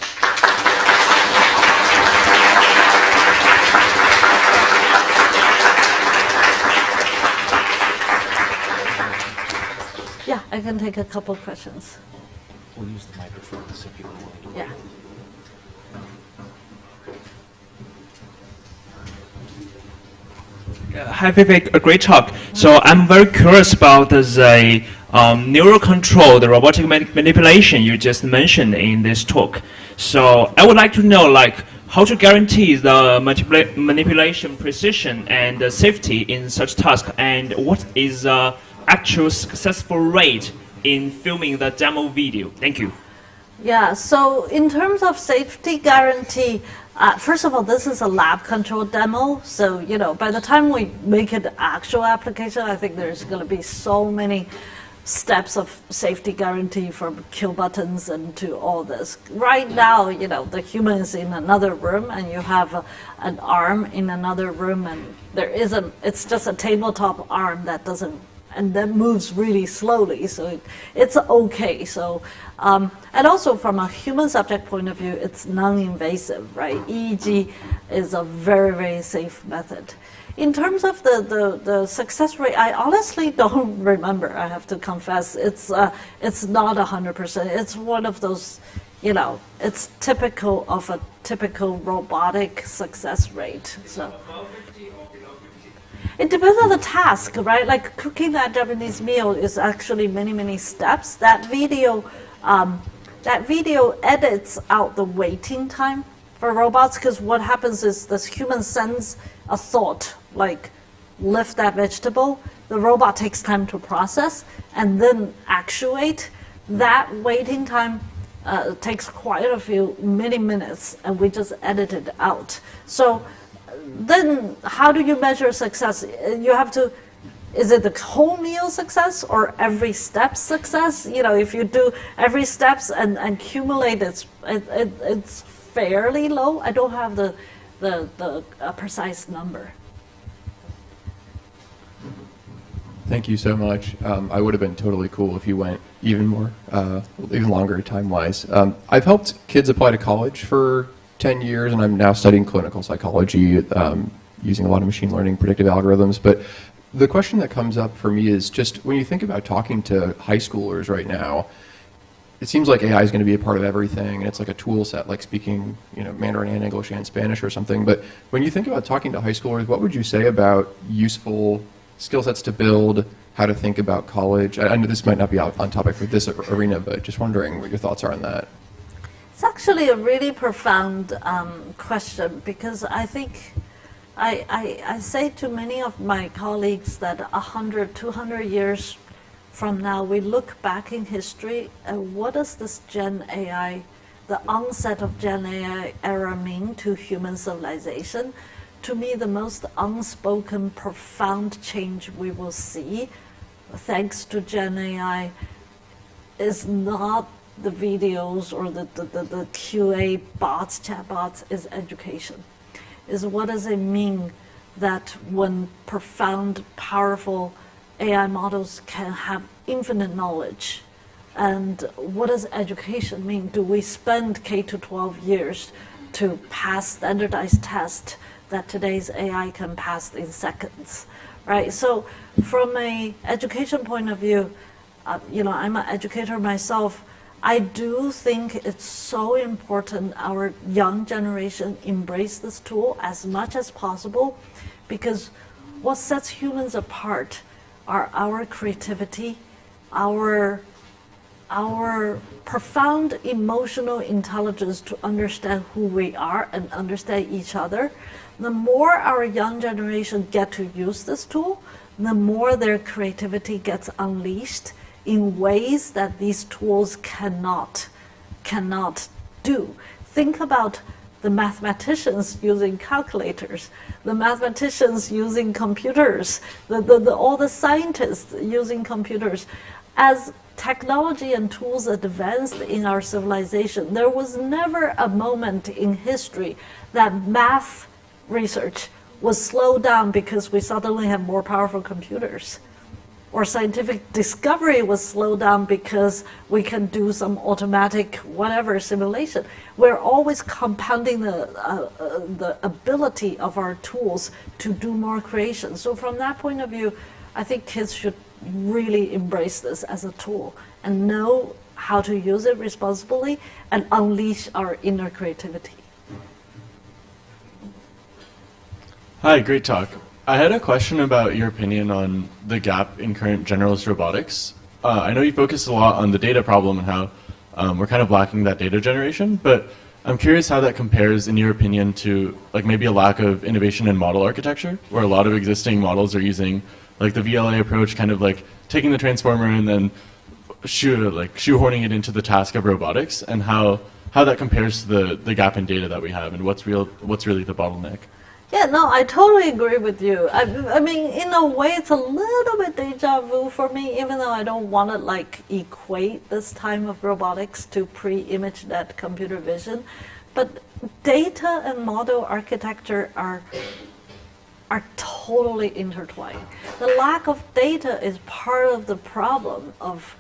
Yeah, I can take a couple of questions. We'll use the microphone so people will. Yeah. Hi, Fei-Fei, a great talk. So I'm very curious about the neural control, the robotic manipulation you just mentioned in this talk. So I would like to know, how to guarantee the manipulation precision and safety in such task, and what is the actual successful rate in filming the demo video? Thank you. Yeah, so in terms of safety guarantee, first of all, this is a lab control demo. So, by the time we make it actual application, I think there's going to be so many steps of safety guarantee, from kill buttons and to all this. Right now, the human is in another room and you have an arm in another room, and it's just a tabletop arm that moves really slowly, so it's okay. So, and also from a human subject point of view, it's non-invasive, right? EEG is a very, very safe method. In terms of the success rate, I honestly don't remember, I have to confess. It's not 100%. It's one of those, it's typical of a typical robotic success rate. So. It depends on the task, right? Like cooking that Japanese meal is actually many, many steps. That video edits out the waiting time for robots, because what happens is this human sends a thought, like lift that vegetable. The robot takes time to process and then actuate. That waiting time takes quite a few many minutes, and we just edit it out. So then how do you measure success? You have to, is it the whole meal success or every step success? You know, if you do every steps and accumulate, it's fairly low. I don't have the precise number. Thank you so much. I would have been totally cool if you went even more, even longer time-wise. I've helped kids apply to college for 10 years, and I'm now studying clinical psychology using a lot of machine learning predictive algorithms. But the question that comes up for me is just when you think about talking to high schoolers right now, it seems like AI is going to be a part of everything, and it's like a tool set, like speaking, Mandarin and English and Spanish or something. But when you think about talking to high schoolers, what would you say about useful skill sets to build, how to think about college? I know this might not be on topic for this arena, but just wondering what your thoughts are on that. It's actually a really profound question, because I think I say to many of my colleagues that 100, 200 years from now, we look back in history, what does this Gen AI, the onset of Gen AI era mean to human civilization? To me, the most unspoken, profound change we will see, thanks to Gen AI, is not the videos or the QA bots, chatbots, is education. Is what does it mean that when profound, powerful AI models can have infinite knowledge? And what does education mean? Do we spend K to 12 years to pass standardized tests that today's AI can pass in seconds, right? So from an education point of view, I'm an educator myself. I do think it's so important our young generation embrace this tool as much as possible, because what sets humans apart are our creativity, our profound emotional intelligence to understand who we are and understand each other. The more our young generation get to use this tool, the more their creativity gets unleashed in ways that these tools cannot do. Think about the mathematicians using calculators, the mathematicians using computers, all the scientists using computers. As technology and tools advanced in our civilization, there was never a moment in history that math research was slowed down because we suddenly have more powerful computers, or scientific discovery was slowed down because we can do some automatic whatever simulation. We're always compounding the ability of our tools to do more creation. So from that point of view, I think kids should really embrace this as a tool and know how to use it responsibly and unleash our inner creativity. Hi, great talk. I had a question about your opinion on the gap in current generalist robotics. I know you focus a lot on the data problem and how we're kind of lacking that data generation, but I'm curious how that compares, in your opinion, to like maybe a lack of innovation in model architecture, where a lot of existing models are using like the VLA approach, kind of like taking the transformer and then shoehorning it into the task of robotics, and how that compares to the gap in data that we have, and what's really the bottleneck. Yeah, no, I totally agree with you. I mean, in a way, it's a little bit deja vu for me, even though I don't want to like equate this time of robotics to pre-ImageNet computer vision. But data and model architecture are totally intertwined. The lack of data is part of the problem of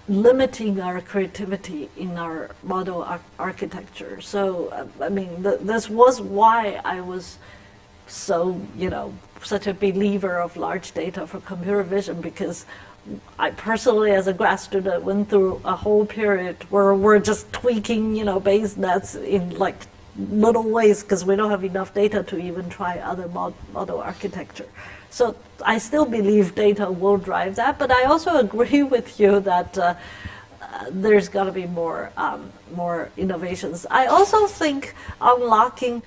limiting our creativity in our model architecture. So, I mean, this was why I was so, such a believer of large data for computer vision, because I personally, as a grad student, went through a whole period where we're just tweaking, base nets in like little ways because we don't have enough data to even try other model architecture. So I still believe data will drive that, but I also agree with you that there's got to be more innovations. I also think unlocking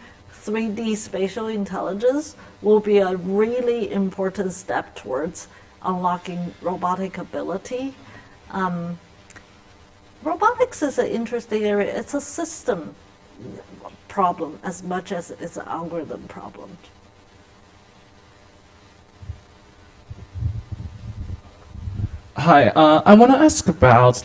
3D spatial intelligence will be a really important step towards unlocking robotic ability. Robotics is an interesting area. It's a system problem as much as it's an algorithm problem. Hi, I want to ask about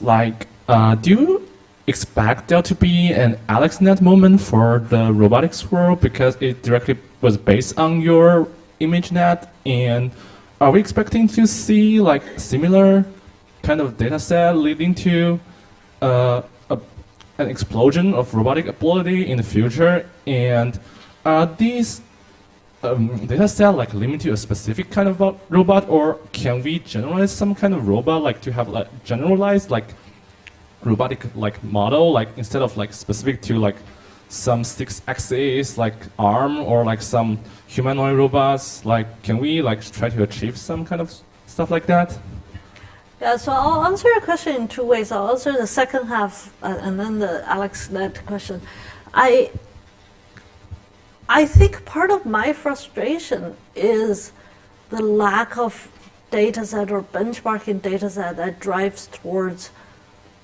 do you expect there to be an AlexNet moment for the robotics world because it directly was based on your ImageNet, and are we expecting to see similar kind of data set leading to an explosion of robotic ability in the future? And are these data set limited to a specific kind of robot, or can we generalize some kind of robot to have generalized robotic model instead of specific to some 6 axis arm or some humanoid robots? Can we try to achieve some kind of stuff like that? Yeah, so I'll answer your question in 2 ways. I'll answer the second half and then the AlexNet question. I think part of my frustration is the lack of data set or benchmarking data set that drives towards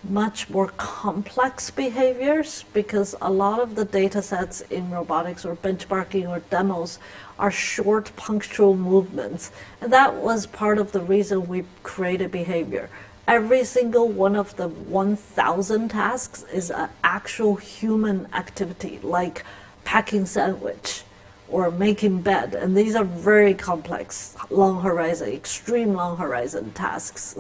much more complex behaviors, because a lot of the data sets in robotics or benchmarking or demos are short punctual movements. And that was part of the reason we created behavior. Every single one of the 1,000 tasks is an actual human activity, like packing sandwich or making bed. And these are very complex, long horizon, extreme long horizon tasks.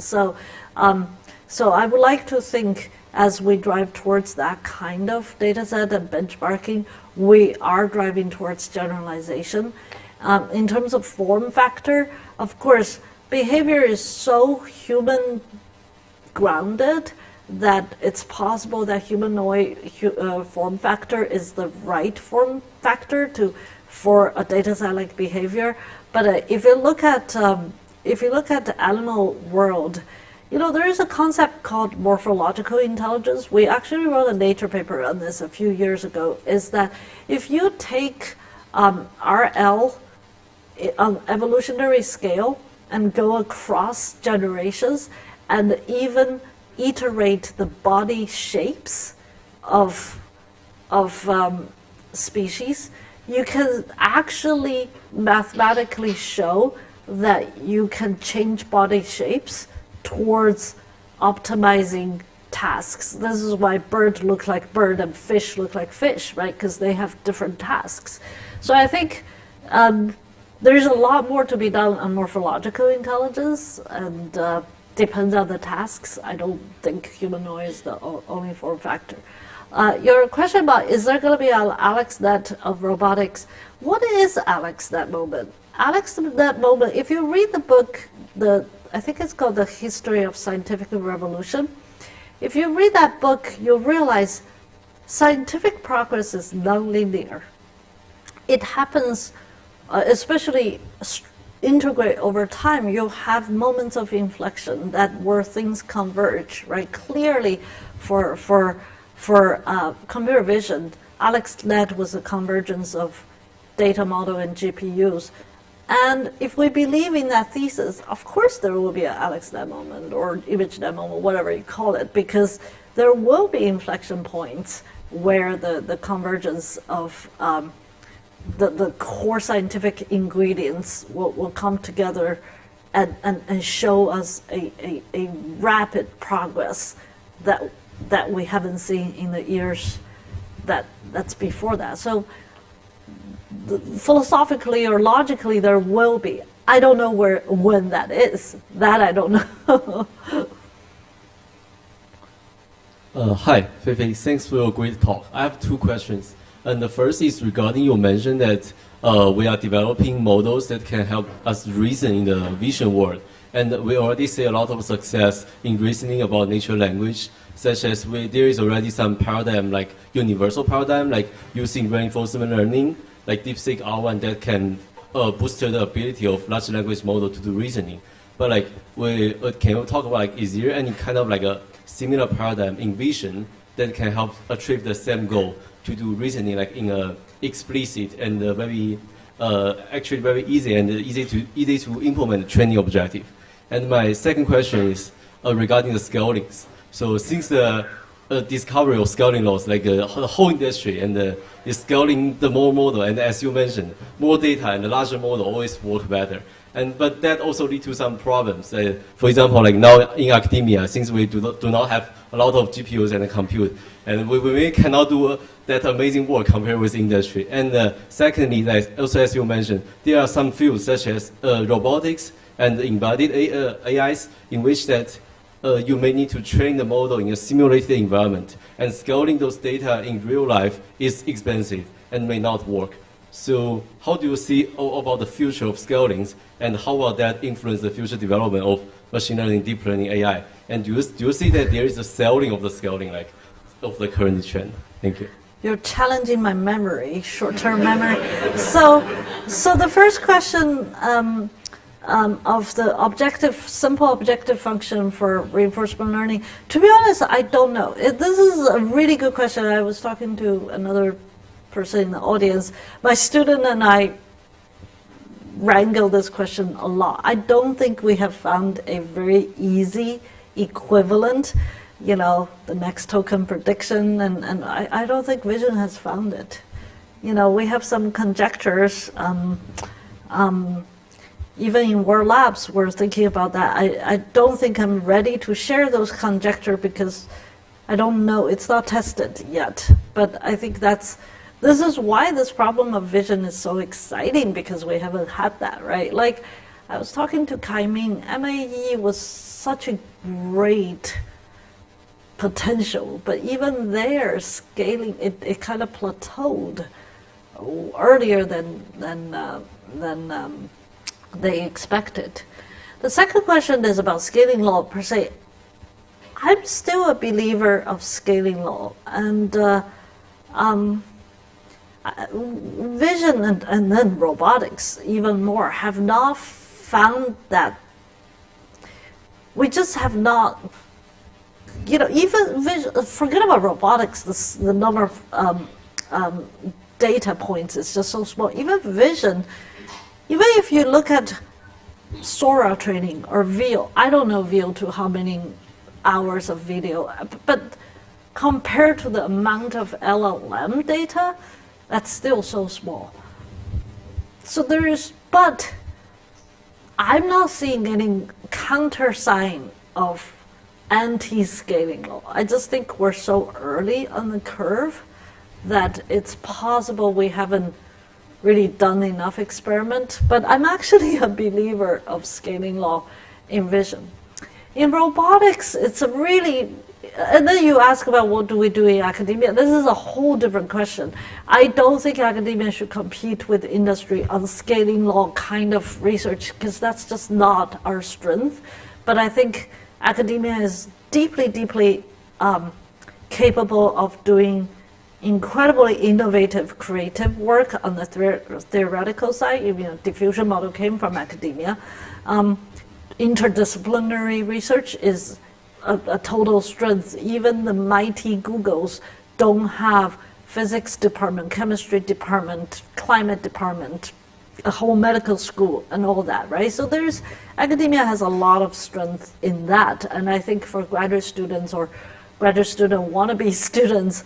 So I would like to think as we drive towards that kind of data set and benchmarking, we are driving towards generalization. In terms of form factor, of course, behavior is so human grounded that it's possible that humanoid form factor is the right form factor for a data set like behavior. But if you look at the animal world, there is a concept called morphological intelligence. We actually wrote a Nature paper on this a few years ago. Is that if you take RL on evolutionary scale and go across generations and even iterate the body shapes of species, you can actually mathematically show that you can change body shapes towards optimizing tasks. This is why bird look like bird and fish look like fish, right? Because they have different tasks. So I think there's a lot more to be done on morphological intelligence, and depends on the tasks. I don't think humanoid is the only form factor. Your question about is there going to be an AlexNet of robotics? What is AlexNet moment? AlexNet moment, if you read the book, I think it's called The History of Scientific Revolution. If you read that book, you'll realize scientific progress is nonlinear. It happens, especially integrate over time. You'll have moments of inflection where things converge, right? Clearly, for computer vision, AlexNet was a convergence of data model and GPUs. And if we believe in that thesis, of course there will be an AlexNet moment or ImageNet moment, whatever you call it, because there will be inflection points where the convergence of the core scientific ingredients will come together and show us a rapid progress that we haven't seen in the years that's before that. So philosophically or logically there will be. I don't know when that is. That I don't know. Hi, Fei-Fei. Thanks for your great talk. I have 2 questions. And the first is regarding you mentioned that we are developing models that can help us reason in the vision world. And we already see a lot of success in reasoning about natural language, such as there is already some paradigm, like universal paradigm, like using reinforcement learning, like DeepSeek R1 that can boost the ability of large language model to do reasoning. But can you talk about is there any kind of similar paradigm in vision that can help achieve the same goal to do reasoning like in a explicit and very actually very easy and easy to implement training objective. And my second question is regarding the scalings. So since the discovery of scaling laws, like the whole industry and is scaling the more model, and as you mentioned, more data and the larger model always work better. But that also lead to some problems. For example, like now in academia, since we do not have a lot of GPUs and compute, and we really cannot do that amazing work compared with industry. And secondly, like also as you mentioned, there are some fields such as robotics and embodied AIs in which that you may need to train the model in a simulated environment, and scaling those data in real life is expensive and may not work. So how do you see about the future of scalings, and how will that influence the future development of machine learning, deep learning, AI? And do you see that there is a ceiling of the scaling, like of the current trend? Thank you. You're challenging my memory, short-term memory. So the first question of the simple objective function for reinforcement learning, to be honest, I don't know. This is a really good question. I was talking to another person in the audience. My student and I wrangle this question a lot. I don't think we have found a very easy equivalent, the next token prediction, and I don't think vision has found it. We have some conjectures. Even in World Labs, we're thinking about that. I don't think I'm ready to share those conjectures because I don't know, it's not tested yet. But I think this is why this problem of vision is so exciting, because we haven't had that, right? Like, I was talking to Kai Ming, MAE was such a great potential, but even there, scaling, it kind of plateaued earlier than they expected. The second question is about scaling law per se. I'm still a believer of scaling law, and vision and then robotics even more have not found that. We just have not, even vision, forget about robotics, the number of data points is just so small. Even vision, even if you look at Sora training or VO, I don't know VO2 how many hours of video, but compared to the amount of LLM data, that's still so small. So but I'm not seeing any counter sign of anti-scaling law. I just think we're so early on the curve that it's possible we haven't really done enough experiment, but I'm actually a believer of scaling law in vision. In robotics, it's a really, and then you ask about what do we do in academia. This is a whole different question. I don't think academia should compete with industry on scaling law kind of research, because that's just not our strength. But I think academia is deeply, deeply capable of doing incredibly innovative, creative work on the theoretical side. Diffusion model came from academia. Interdisciplinary research is a total strength. Even the mighty Googles don't have physics department, chemistry department, climate department, a whole medical school and all that, right? So academia has a lot of strength in that. And I think for graduate students or graduate student wannabe students,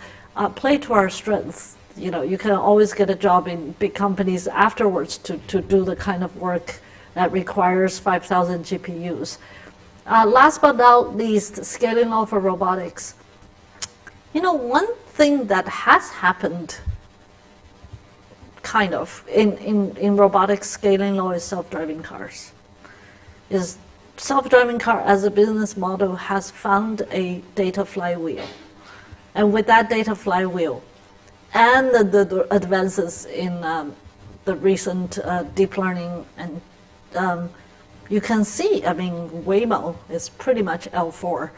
play to our strengths. You can always get a job in big companies afterwards to do the kind of work that requires 5,000 GPUs. Last but not least, scaling law for robotics. One thing that has happened kind of in robotics scaling law is self-driving cars. Self-driving car as a business model has found a data flywheel. And with that data flywheel and the advances in the recent deep learning, and you can see, Waymo is pretty much L4.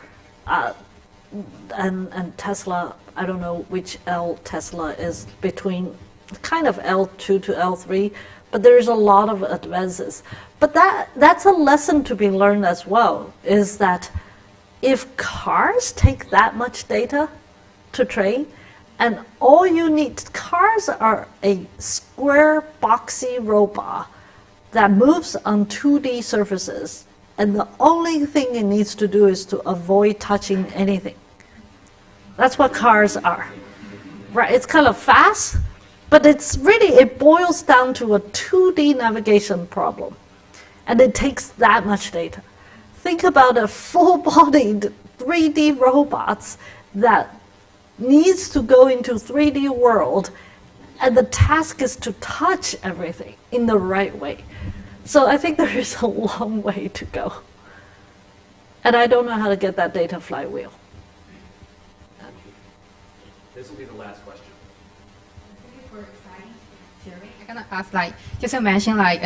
And Tesla, I don't know which L Tesla is between kind of L2 to L3, but there's a lot of advances. But that's a lesson to be learned as well, is that if cars take that much data to train, and all you need, cars are a square, boxy robot that moves on 2D surfaces, and the only thing it needs to do is to avoid touching anything. That's what cars are, right? It's kind of fast, but it's really, it boils down to a 2D navigation problem, and it takes that much data. Think about a full-bodied 3D robots that needs to go into 3D world, and the task is to touch everything in the right way. So I think there is a long way to go. And I don't know how to get that data flywheel. This will be the last question. I'm gonna ask, like, just you mentioned, like,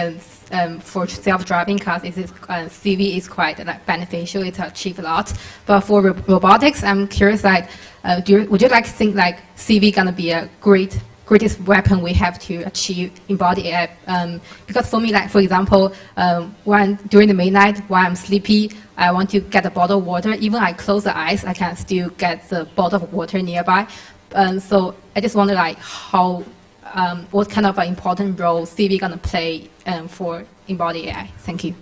for self-driving cars, CV is quite like beneficial. It achieves a lot. But for robotics, I'm curious, like, would you like to think like CV gonna be a greatest weapon we have to achieve embodied AI? Because for me, like, for example, when during the midnight while I'm sleepy, I want to get a bottle of water. Even I close the eyes, I can still get the bottle of water nearby. So I just wonder, like, how. What kind of an important role CV gonna play for embodied AI? Thank you.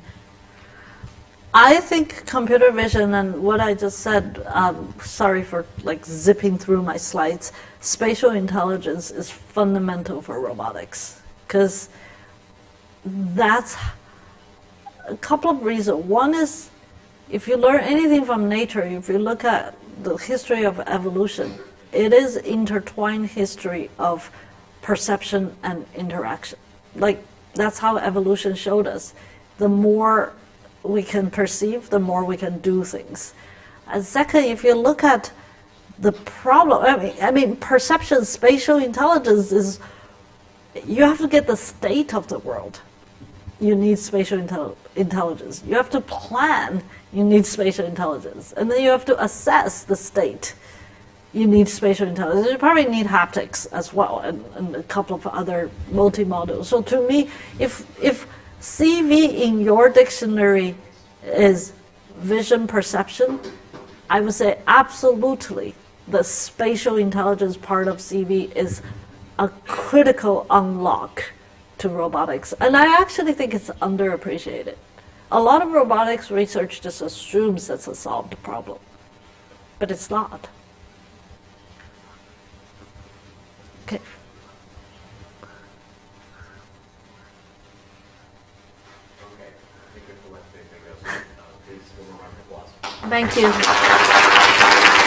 I think computer vision and what I just said, sorry for like zipping through my slides, spatial intelligence is fundamental for robotics, because that's a couple of reasons. One is, if you learn anything from nature, if you look at the history of evolution, it is intertwined history of perception and interaction. Like, that's how evolution showed us. The more we can perceive, the more we can do things. And second, if you look at the problem, I mean, perception, spatial intelligence is, you have to get the state of the world. You need spatial intelligence. You have to plan, you need spatial intelligence. And then you have to assess the state. You need spatial intelligence. You probably need haptics as well, and a couple of other multimodal. So to me, if CV in your dictionary is vision perception, I would say absolutely the spatial intelligence part of CV is a critical unlock to robotics. And I actually think it's underappreciated. A lot of robotics research just assumes it's a solved problem, but it's not. Okay. Thank you.